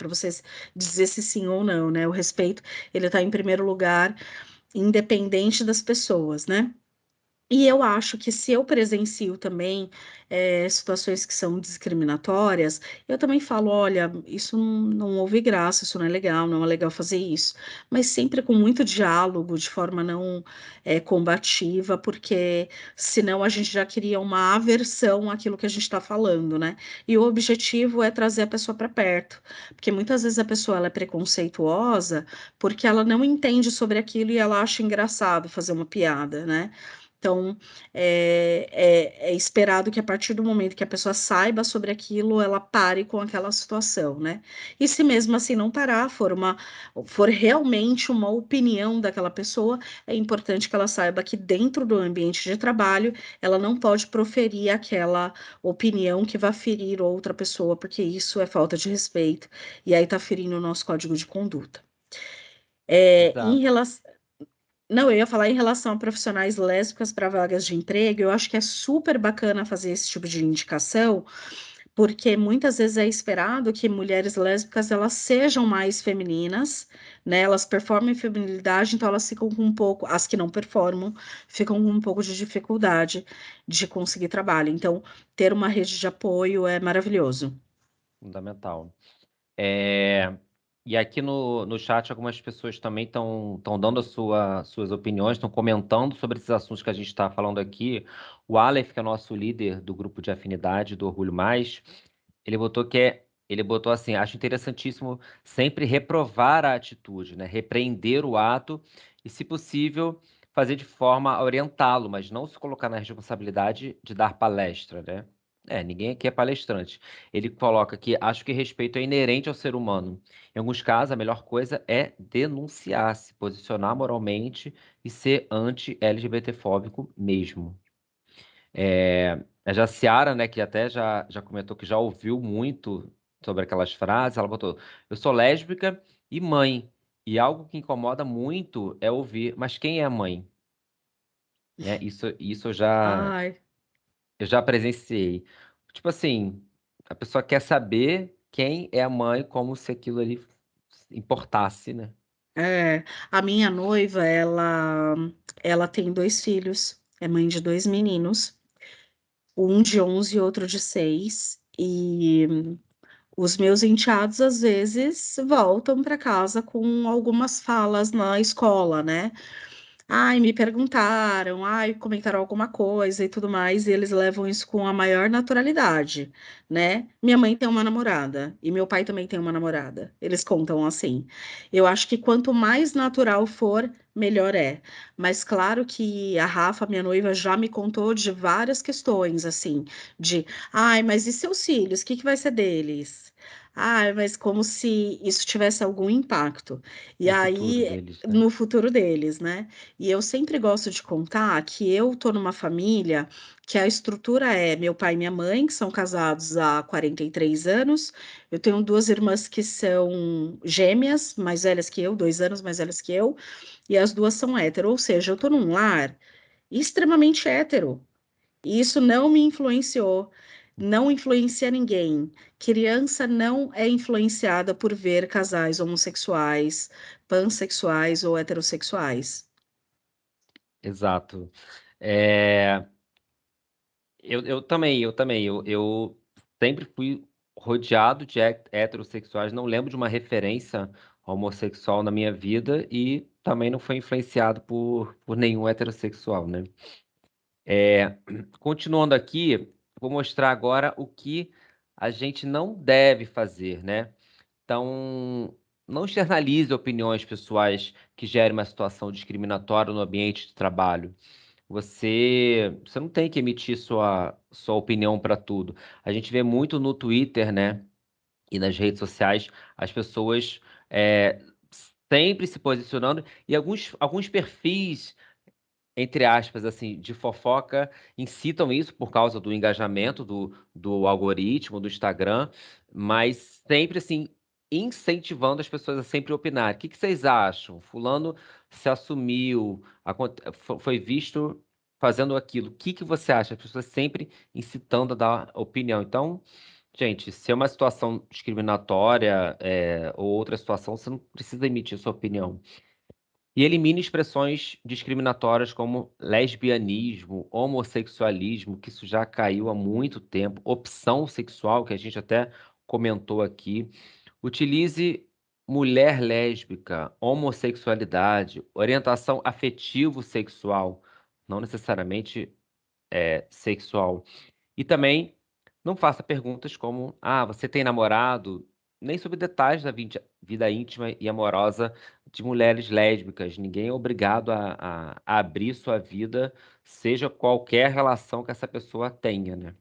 dizer se sim ou não, né? O respeito, ele está em primeiro lugar, independente das pessoas, né? E eu acho que se eu presencio também, situações que são discriminatórias, eu também falo: "Olha, isso não houve graça, isso não é legal, não é legal fazer isso", mas sempre com muito diálogo, de forma não, combativa, porque senão a gente já cria uma aversão àquilo que a gente está falando, né. E o objetivo é trazer a pessoa para perto, porque muitas vezes a pessoa ela é preconceituosa, porque ela não entende sobre aquilo e ela acha engraçado fazer uma piada, né. Então, é esperado que a partir do momento que a pessoa saiba sobre aquilo, ela pare com aquela situação, né. E se mesmo assim não parar, for realmente uma opinião daquela pessoa, é importante que ela saiba que dentro do ambiente de trabalho, ela não pode proferir aquela opinião que vá ferir outra pessoa, porque isso é falta de respeito, e aí tá ferindo o nosso código de conduta. Em Exato. relação não, eu ia falar em relação a profissionais lésbicas para vagas de emprego, eu acho que é super bacana fazer esse tipo de indicação, porque muitas vezes é esperado que mulheres lésbicas elas sejam mais femininas, né, elas performem feminilidade, então elas ficam com um pouco as que não performam, ficam com um pouco de dificuldade de conseguir trabalho, então ter uma rede de apoio é maravilhoso. Fundamental. Eh, e aqui no chat algumas pessoas também estão dando suas opiniões, estão comentando sobre esses assuntos que a gente está falando aqui. O Aleph, que é nosso líder do grupo de afinidade do Orgulho Mais, ele botou assim: "Acho interessantíssimo sempre reprovar a atitude, né, repreender o ato e, se possível, fazer de forma a orientá-lo, mas não se colocar na responsabilidade de dar palestra", né. É, ninguém aqui é palestrante. Ele coloca que: "Acho que respeito é inerente ao ser humano. Em alguns casos, a melhor coisa é denunciar, se posicionar moralmente e ser anti-LGBTfóbico mesmo". A Jaciara, né, que até já comentou que já ouviu muito sobre aquelas frases, ela botou: "Eu sou lésbica e mãe, e algo que incomoda muito é ouvir: 'Mas quem é a mãe?'", né, isso Ai, eu já presenciei. Tipo assim, a pessoa quer saber quem é a mãe, como se aquilo ali importasse, né. é, a minha noiva ela tem 2 filhos, é mãe de 2 meninos. Um de 11 e outro de 6. E os meus enteados, às vezes, voltam para casa com algumas falas na escola, né. "Ai, me perguntaram, ai, comentaram alguma coisa e tudo mais", e eles levam isso com a maior naturalidade, né. Minha mãe tem uma namorada e meu pai também tem uma namorada, eles contam assim. Eu acho que quanto mais natural for, melhor é. Mas claro que a Rafa, minha noiva, já me contou de várias questões, assim, de: "Ai, mas e seus filhos, que vai ser deles?". Ai, mas como se isso tivesse algum impacto. E No futuro aí deles, né. no futuro deles, né. E eu sempre gosto de contar que eu tô numa família que a estrutura é meu pai e minha mãe, que são casados há 43 anos, eu tenho 2 irmãs que são gêmeas, mais velhas que eu, 2 anos mais velhas que eu, e as 2 são hétero, ou seja, eu tô num lar extremamente hétero, e isso não me influenciou, não influencia ninguém. Criança não é influenciada por ver casais homossexuais, pansexuais ou heterossexuais. Exato. Eh, eu sempre fui rodeado de heterossexuais, não lembro de uma referência homossexual na minha vida e também não fui influenciado por nenhum heterossexual, né. Continuando aqui, vou mostrar agora o que a gente não deve fazer, né. Então, não externalize opiniões pessoais que gerem uma situação discriminatória no ambiente de trabalho. Você não tem que emitir sua opinião para tudo. A gente vê muito no Twitter, né, e nas redes sociais, as pessoas, eh, sempre se posicionando e alguns perfis, entre aspas, assim, de fofoca, incitam isso por causa do engajamento do algoritmo do Instagram, mas sempre, assim, incentivando as pessoas a sempre opinar. O que vocês acham? Fulano se assumiu, foi visto fazendo aquilo. O que você acha? As pessoas sempre incitando a dar opinião. Então, gente, se é uma situação discriminatória, ou outra situação, você não precisa emitir sua opinião. E elimine expressões discriminatórias como lesbianismo, homossexualismo, que isso já caiu há muito tempo, opção sexual, que a gente até comentou aqui. Utilize mulher lésbica, homossexualidade, orientação afetivo-sexual, não necessariamente sexual. E também não faça perguntas como: ah, você tem namorado? Nem sobre detalhes da vida íntima e amorosa de mulheres lésbicas. Ninguém é obrigado a abrir sua vida, seja qualquer relação que essa pessoa tenha, né?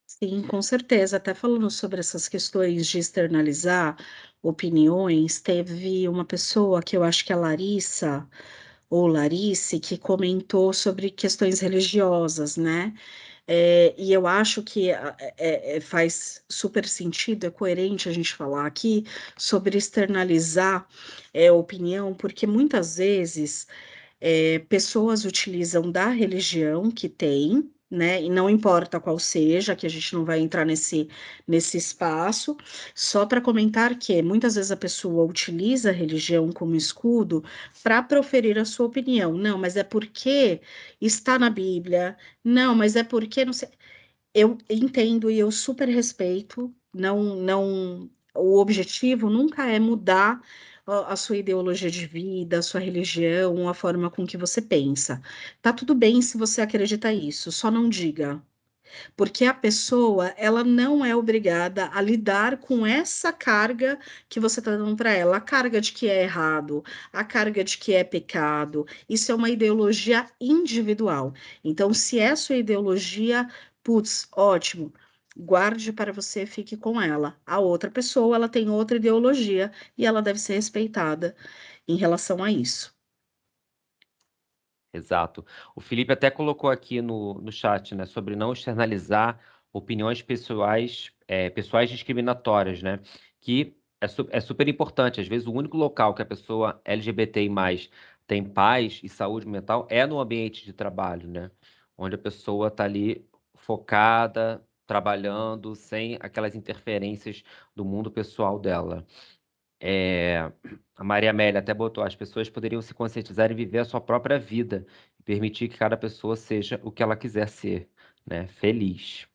Sim, com certeza. Até falando sobre essas questões de externalizar opiniões, teve uma pessoa que eu acho que é Larissa ou Larice, que comentou sobre questões religiosas, né? E eu acho que faz super sentido, é coerente a gente falar aqui sobre externalizar opinião, porque muitas vezes pessoas utilizam da religião que tem, né, e não importa qual seja, que a gente não vai entrar nesse espaço, só para comentar que muitas vezes a pessoa utiliza a religião como escudo para proferir a sua opinião. Não, mas é porque está na Bíblia, não, mas é porque não sei. Eu entendo e eu super respeito, não, o objetivo nunca é mudar a sua ideologia de vida, a sua religião, a forma com que você pensa. Tá tudo bem se você acredita isso, só não diga, porque a pessoa, ela não é obrigada a lidar com essa carga que você está dando para ela, a carga de que é errado, a carga de que é pecado. Isso é uma ideologia individual. Então, se é sua ideologia, putz, ótimo. Guarde para você, fique com ela. A outra pessoa, ela tem outra ideologia e ela deve ser respeitada em relação a isso. Exato. O Felipe até colocou aqui no chat, né, sobre não externalizar opiniões pessoais discriminatórias, né? Que é super importante. Às vezes, o único local que a pessoa LGBTI+, tem paz e saúde mental é no ambiente de trabalho, né? Onde a pessoa está ali focada, trabalhando, sem aquelas interferências do mundo pessoal dela. A Maria Amélia até botou: as pessoas poderiam se conscientizar e viver a sua própria vida e permitir que cada pessoa seja o que ela quiser ser, né? Feliz.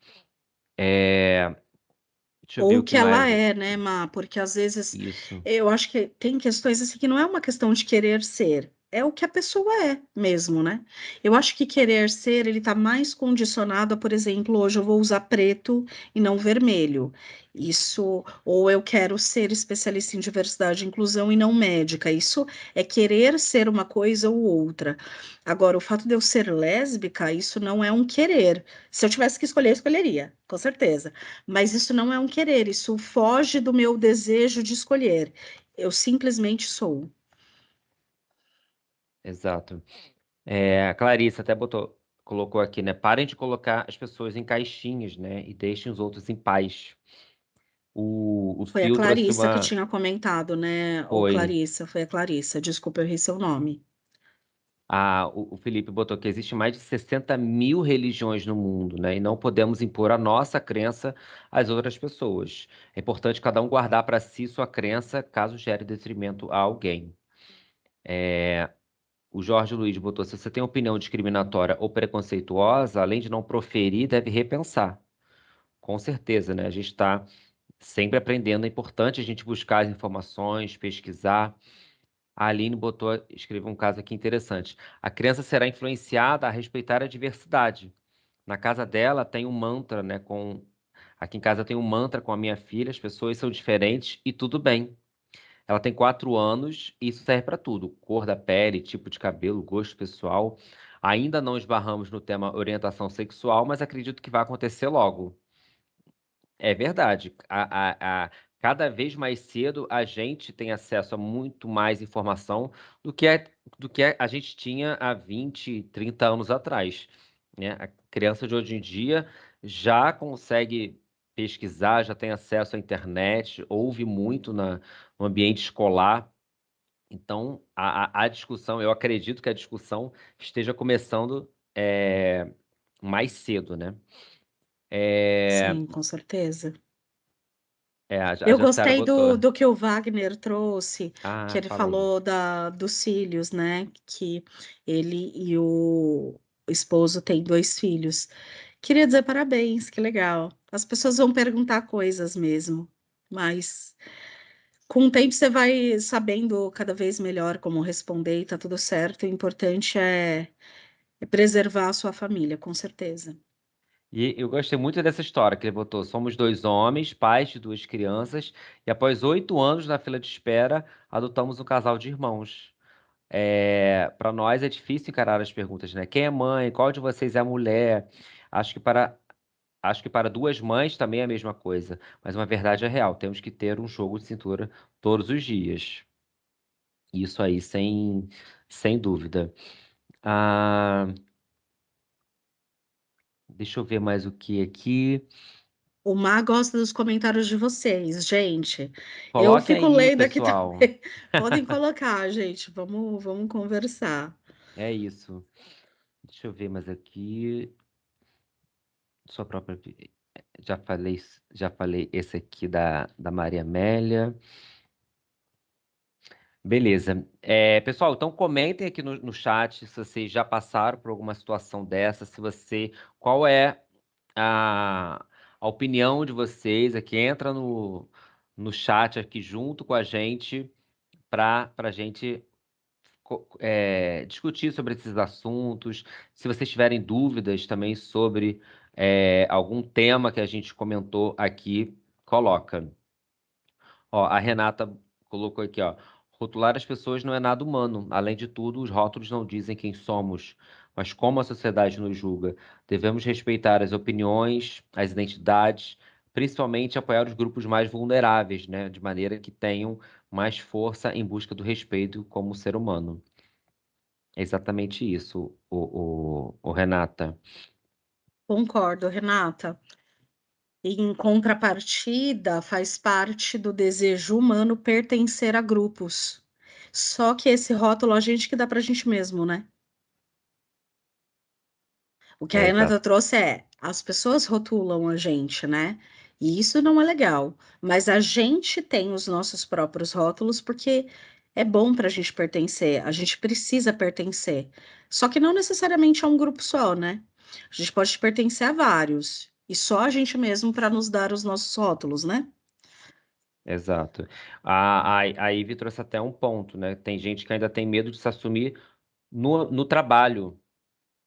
Deixa eu ver Ou o o que que ela mais. é, né, Má? Porque às vezes Isso, eu acho que tem questões assim que não é uma questão de querer ser, é o que a pessoa é mesmo, né? Eu acho que querer ser, ele tá mais condicionado a, por exemplo, hoje eu vou usar preto e não vermelho. Isso, ou eu quero ser especialista em diversidade e inclusão e não médica. Isso é querer ser uma coisa ou outra. Agora, o fato de eu ser lésbica, isso não é um querer. Se eu tivesse que escolher, eu escolheria, com certeza. Mas isso não é um querer, isso foge do meu desejo de escolher. Eu simplesmente sou. exato. A Clarissa até colocou aqui, né? Parem de colocar as pessoas em caixinhas, né? E deixem os outros em paz. O Foi a Fio trouxe Clarissa que uma. tinha comentado, né? Ou Foi. Clarissa, foi a Clarissa. Desculpa, eu errei seu nome. O Felipe botou que existe mais de 60 mil religiões no mundo, né? E não podemos impor a nossa crença às outras pessoas. É importante cada um guardar para si sua crença, caso gere detrimento a alguém. O Jorge Luiz botou: se você tem opinião discriminatória ou preconceituosa, além de não proferir, deve repensar. Com certeza, né? A gente está sempre aprendendo. É importante a gente buscar as informações, pesquisar. A Aline escreveu um caso aqui interessante. A criança será influenciada a respeitar a diversidade. Na casa dela tem um mantra, né? Aqui em casa tem um mantra com a minha filha: as pessoas são diferentes e tudo bem. Ela tem 4 anos e isso serve para tudo: cor da pele, tipo de cabelo, gosto pessoal. Ainda não esbarramos no tema orientação sexual, mas acredito que vai acontecer logo. É verdade. Cada vez mais cedo a gente tem acesso a muito mais informação do que a gente tinha há 20, 30 anos atrás, né? A criança de hoje em dia já consegue pesquisar, já tem acesso à internet, ouve muito no ambiente escolar. Então, a discussão, eu acredito que a discussão esteja começando mais cedo, né? É, Sim, com certeza. É, a Eu Jaciara gostei botou. do que o Wagner trouxe, que Ah, ele fala aí. falou dos filhos, né? Que ele e o esposo têm 2 filhos. Queria dizer parabéns, que legal. As pessoas vão perguntar coisas mesmo, mas com o tempo você vai sabendo cada vez melhor como responder e tá tudo certo. O importante é preservar a sua família, com certeza. E eu gostei muito dessa história que ele botou. Somos dois homens, pais de duas crianças, e após 8 anos na fila de espera, adotamos um casal de irmãos. Para nós é difícil encarar as perguntas, né? Quem é mãe? Qual de vocês é a mulher? Acho que para, acho que para duas mães também é a mesma coisa, mas uma verdade é real. Temos que ter um jogo de cintura todos os dias. Isso aí, sem dúvida. Ah, deixa eu ver mais o que aqui. O Mar gosta dos comentários de vocês, gente. Eu Coloquem fico aí, lendo aqui pessoal. também. Podem colocar, gente. Vamos conversar. É isso. Deixa eu ver mais aqui. Sua própria. Já falei esse aqui da Maria Amélia. Beleza. Pessoal, então comentem aqui no chat se vocês já passaram por alguma situação dessa, se você. Qual é a opinião de vocês aqui? Entra no chat aqui junto com a gente para a gente discutir sobre esses assuntos. Se vocês tiverem dúvidas também sobre algum tema que a gente comentou aqui, coloca. Ó, a Renata colocou aqui, ó. Rotular as pessoas não é nada humano. Além de tudo, os rótulos não dizem quem somos, mas como a sociedade nos julga. Devemos respeitar as opiniões, as identidades, principalmente apoiar os grupos mais vulneráveis, né? De maneira que tenham mais força em busca do respeito como ser humano. É exatamente isso, o Renata. Concordo, Renata. Em contrapartida, faz parte do desejo humano pertencer a grupos. Só que esse rótulo a gente que dá pra gente mesmo, né? O que a É Renata exato. trouxe é, as pessoas rotulam a gente, né? E isso não é legal. Mas a gente tem os nossos próprios rótulos porque é bom para a gente pertencer, a gente precisa pertencer. Só que não necessariamente a um grupo só, né? A gente pode pertencer a vários. E só a gente mesmo para nos dar os nossos rótulos, né? Exato. A Ivy trouxe até um ponto, né? Tem gente que ainda tem medo de se assumir no trabalho,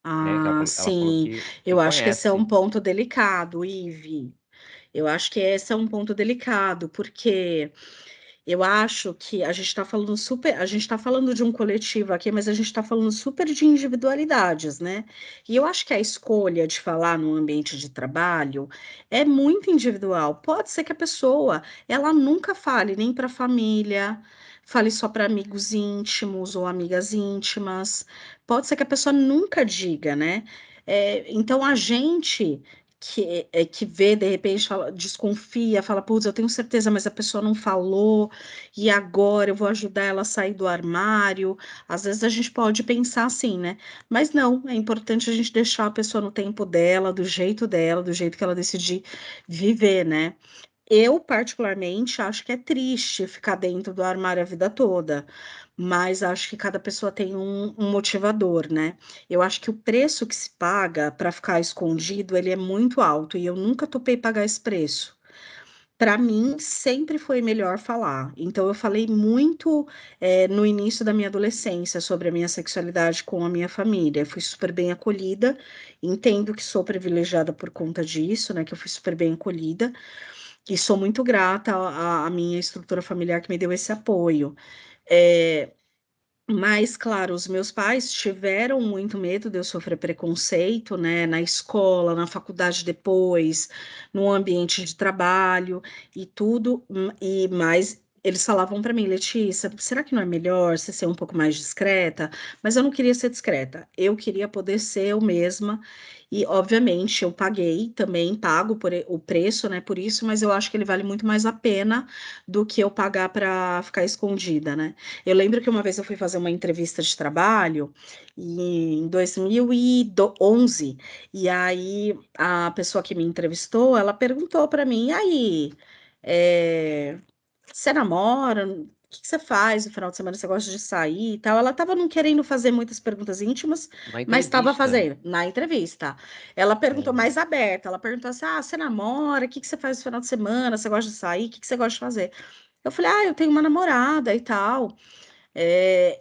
né? Que Ah, ela falou sim. que Eu acho que esse é um conhece. ponto delicado, Ive. Eu acho que esse é um ponto delicado, porque eu acho que a gente está falando super, a gente está falando de um coletivo aqui, mas a gente está falando super de individualidades, né? E eu acho que a escolha de falar no ambiente de trabalho é muito individual. Pode ser que a pessoa, ela nunca fale nem para a família, fale só para amigos íntimos ou amigas íntimas. Pode ser que a pessoa nunca diga, né? Então a gente que vê, de repente, desconfia, fala, putz, eu tenho certeza, mas a pessoa não falou, e agora eu vou ajudar ela a sair do armário. Às vezes a gente pode pensar assim, né? Mas não, é importante a gente deixar a pessoa no tempo dela, do jeito que ela decidir viver, né? Eu, particularmente, acho que é triste ficar dentro do armário a vida toda, mas acho que cada pessoa tem um motivador, né? Eu acho que o preço que se paga para ficar escondido, ele é muito alto, e eu nunca topei pagar esse preço. Para mim, sempre foi melhor falar. Então, eu falei muito, no início da minha adolescência sobre a minha sexualidade com a minha família. Fui super bem acolhida, entendo que sou privilegiada por conta disso, né? Que eu fui super bem acolhida. E sou muito grata à minha estrutura familiar que me deu esse apoio. É, mas, claro, os meus pais tiveram muito medo de eu sofrer preconceito, né, na escola, na faculdade depois, no ambiente de trabalho e tudo, e mais eles falavam para mim, Letícia, será que não é melhor você ser um pouco mais discreta? Mas eu não queria ser discreta, eu queria poder ser eu mesma. E, obviamente, eu paguei também, pago o preço, né, por isso, mas eu acho que ele vale muito mais a pena do que eu pagar para ficar escondida, né? Eu lembro que uma vez eu fui fazer uma entrevista de trabalho em 2011, e aí a pessoa que me entrevistou, ela perguntou para mim, e aí, É, você namora? O que que você faz no final de semana? Você gosta de sair e tal? Ela estava não querendo fazer muitas perguntas íntimas, Na mas estava entrevista. fazendo na entrevista. Ela perguntou É. mais aberta. Ela perguntou assim: Ah, você namora? O que que você faz no final de semana? Você gosta de sair? O que que você gosta de fazer? Eu falei: Ah, eu tenho uma namorada e tal.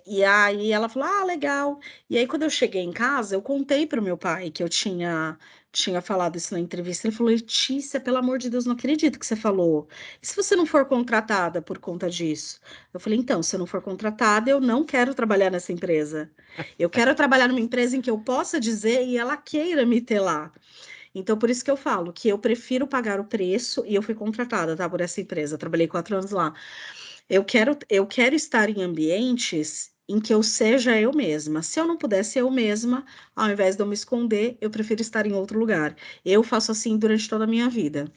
E aí ela falou: Ah, legal. E aí, quando eu cheguei em casa, eu contei para o meu pai que eu tinha falado isso na entrevista. Ele falou: Letícia, pelo amor de Deus, não acredito que você falou. E se você não for contratada por conta disso? Eu falei: Então, se eu não for contratada, eu não quero trabalhar nessa empresa. Eu quero trabalhar numa empresa em que eu possa dizer e ela queira me ter lá. Então, por isso que eu falo que eu prefiro pagar o preço, e eu fui contratada, tá, por essa empresa. Eu trabalhei 4 anos lá. Eu quero estar em ambientes em que eu seja eu mesma. Se eu não puder ser eu mesma, ao invés de eu me esconder, eu prefiro estar em outro lugar. Eu faço assim durante toda a minha vida.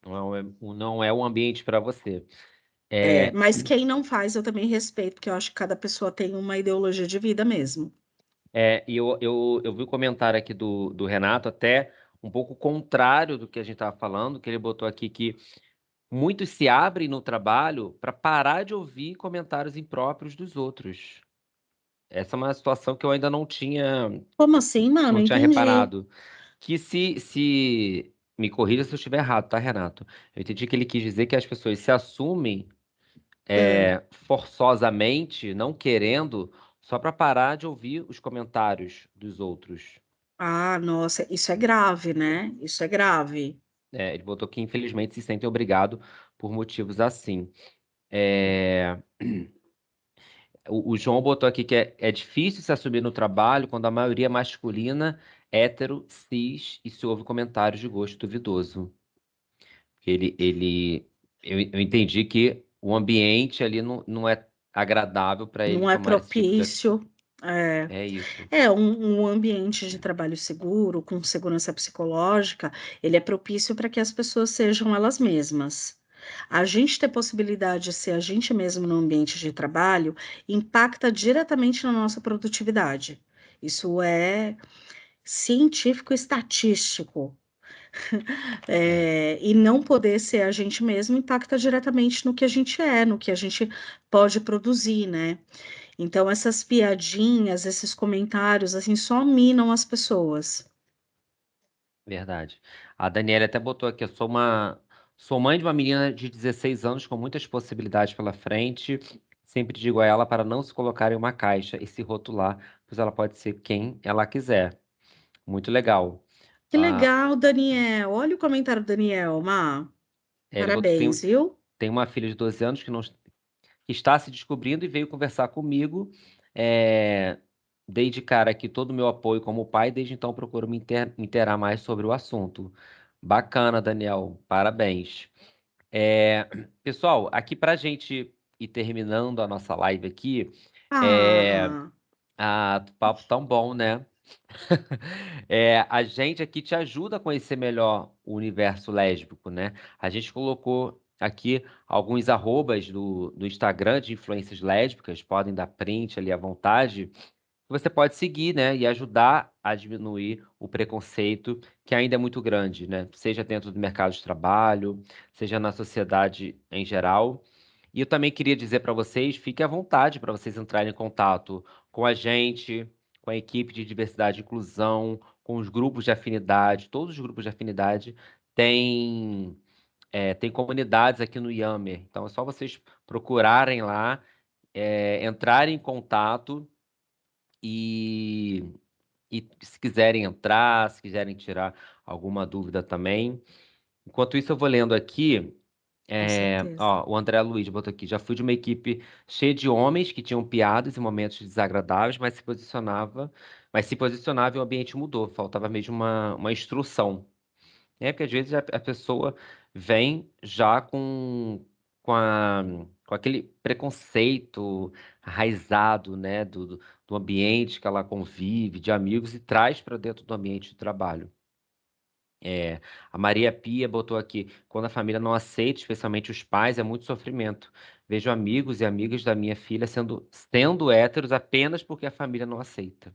Não é um ambiente para você. É, Mas quem não faz, eu também respeito, porque eu acho que cada pessoa tem uma ideologia de vida mesmo. e eu vi o comentário aqui do Renato, até um pouco contrário do que a gente estava falando, que ele botou aqui que muitos se abrem no trabalho para parar de ouvir comentários impróprios dos outros. Essa é uma situação que eu ainda Como assim, mano? não tinha Entendi. reparado. Que se me corrija se eu estiver errado, tá, Renato? Eu entendi que ele quis dizer que as pessoas se assumem É. forçosamente, não querendo, só para parar de ouvir os comentários dos outros. Ah, nossa, isso é grave, né? Isso é grave. Ele botou que infelizmente se sentem obrigados por motivos assim. É, o João botou aqui que é difícil se assumir no trabalho quando a maioria é masculina, hétero, cis e se ouve comentários de gosto duvidoso. Eu entendi que o ambiente ali não é agradável para ele Não é tomar esse tipo de atitude. propício. É. É isso. Um ambiente de trabalho seguro, com segurança psicológica, ele é propício para que as pessoas sejam elas mesmas. A gente ter possibilidade de ser a gente mesmo no ambiente de trabalho impacta diretamente na nossa produtividade. Isso é científico e estatístico. É E não poder ser a gente mesmo impacta diretamente no que a gente é, no que a gente pode produzir, né? Então, essas piadinhas, esses comentários, assim, só minam as pessoas. verdade. A Daniela até botou aqui, sou mãe de uma menina de 16 anos com muitas possibilidades pela frente. Sempre digo a ela para não se colocar em uma caixa e se rotular, pois ela pode ser quem ela quiser. Muito legal. Que Ah, legal, Daniel. Olha o comentário do Daniel, Má. ele botou, Parabéns, viu? tem uma filha de 12 anos que não que está se descobrindo e veio conversar comigo. É, dei de cara aqui todo o meu apoio como pai, desde então procuro me inteirar mais sobre o assunto. Bacana, Daniel, parabéns. É, pessoal, aqui para a gente ir terminando a nossa live aqui, é, Ah, papo tão bom, né? A gente aqui te ajuda a conhecer melhor o universo lésbico, né? A gente colocou aqui alguns arrobas do Instagram de influências lésbicas, podem dar print ali à vontade. Você pode seguir, né? E ajudar a diminuir o preconceito que ainda é muito grande, né? Seja dentro do mercado de trabalho, seja na sociedade em geral. E eu também queria dizer para vocês, fique à vontade para vocês entrarem em contato com a gente, com a equipe de diversidade e inclusão, com os grupos de afinidade. Todos os grupos de afinidade têm, têm comunidades aqui no Yammer. Então é só vocês procurarem lá, entrarem em contato e, e se quiserem entrar, se quiserem tirar alguma dúvida também. Enquanto isso, eu vou lendo aqui. com certeza. Ó, o André Luiz botou aqui. Já fui de uma equipe cheia de homens que tinham piadas e momentos desagradáveis, mas se posicionava e o ambiente mudou. Faltava mesmo uma instrução. Porque às vezes a pessoa vem já com, a, com aquele preconceito arraizado, né, do ambiente que ela convive, de amigos, e traz para dentro do ambiente de trabalho. A Maria Pia botou aqui: quando a família não aceita, especialmente os pais, é muito sofrimento. Vejo amigos e amigas da minha filha sendo héteros apenas porque a família não aceita.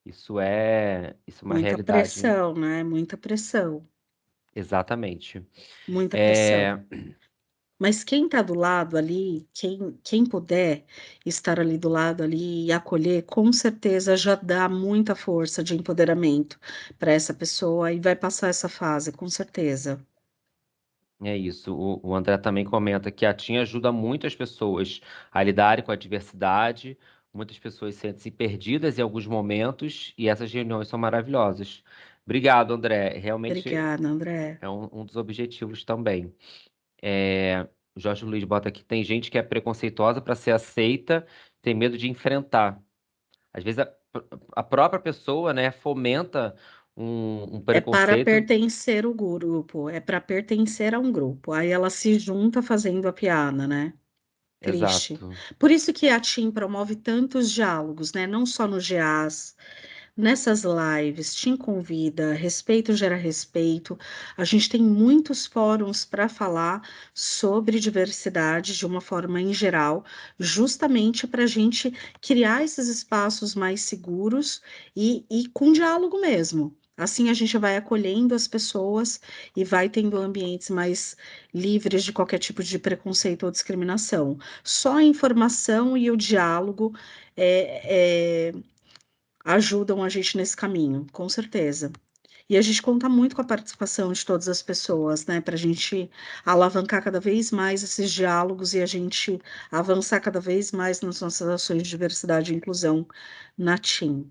Isso é uma Muita realidade. pressão, né? Muita pressão. exatamente. Muita pressão. É, Mas quem está do lado ali, quem puder estar ali do lado ali e acolher, com certeza já dá muita força de empoderamento para essa pessoa e vai passar essa fase, com certeza. é isso. O André também comenta que a TIM ajuda muito as pessoas a lidarem com a diversidade. Muitas pessoas sentem-se perdidas em alguns momentos e essas reuniões são maravilhosas. Obrigado, André. Realmente Obrigada, André. é um dos objetivos também. O Jorge Luiz bota aqui, tem gente que é preconceituosa para ser aceita, tem medo de enfrentar. Às vezes a própria pessoa, né, fomenta um É para preconceito. pertencer o grupo, é para pertencer a um grupo. Aí ela se junta fazendo a piada, né? Triste. Exato. Por isso que a TIM promove tantos diálogos, né? Não só no GEAS, nessas lives, te convida, respeito gera respeito. A gente tem muitos fóruns para falar sobre diversidade de uma forma em geral, justamente para a gente criar esses espaços mais seguros e com diálogo mesmo. Assim a gente vai acolhendo as pessoas e vai tendo ambientes mais livres de qualquer tipo de preconceito ou discriminação. Só a informação e o diálogo é, ajudam a gente nesse caminho, com certeza. E a gente conta muito com a participação de todas as pessoas, né, para a gente alavancar cada vez mais esses diálogos e a gente avançar cada vez mais nas nossas ações de diversidade e inclusão na TIM.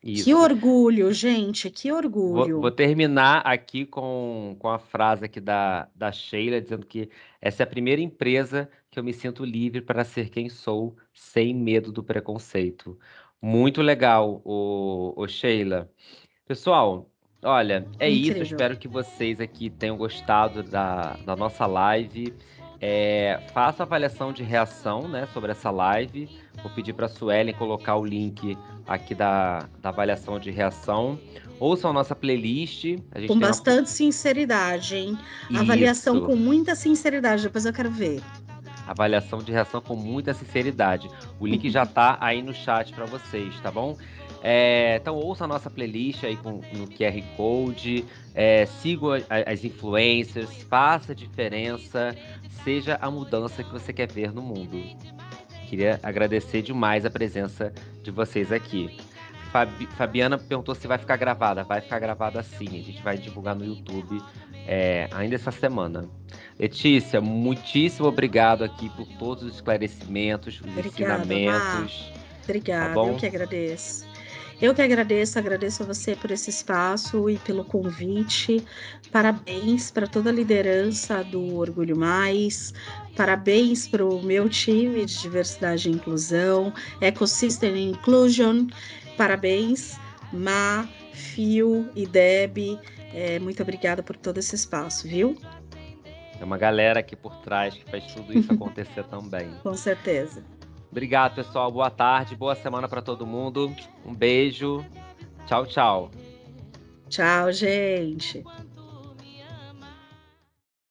Que Isso. orgulho, gente, que Vou orgulho. terminar aqui com a frase aqui da Sheila, dizendo que essa é a primeira empresa que eu me sinto livre para ser quem sou, sem medo do preconceito. Muito legal, o Sheila. Pessoal, olha, é isso. Incrível. Espero que vocês aqui tenham gostado da nossa live. Faça a avaliação de reação, né, sobre essa live. Vou pedir para a Suelen colocar o link aqui da avaliação de reação. Ouçam a nossa playlist. A gente Com tem uma. bastante sinceridade, hein? Avaliação Isso. com muita sinceridade, depois eu quero ver. Avaliação de reação com muita sinceridade. O link já tá aí no chat para vocês, tá bom? Então ouça a nossa playlist aí no QR Code, siga as influencers, faça a diferença, seja a mudança que você quer ver no mundo. Queria agradecer demais a presença de vocês aqui. Fabiana perguntou se vai ficar gravada. Vai ficar gravada sim. A gente vai divulgar no YouTube ainda essa semana. Letícia, muitíssimo obrigado aqui por todos os esclarecimentos, os Obrigada, Má. ensinamentos, tá Obrigada, eu bom? que agradeço. Eu que agradeço, agradeço a você por esse espaço e pelo convite. Parabéns para toda a liderança do Orgulho Mais. Parabéns para o meu time de diversidade e inclusão, Ecosystem Inclusion. Parabéns, Má, Fio e Deb. Muito obrigada por todo esse espaço, viu? Tem uma galera aqui por trás que faz tudo isso acontecer também. Com certeza. Obrigado, pessoal. Boa tarde, boa semana para todo mundo. Um beijo. Tchau, tchau. Tchau, gente.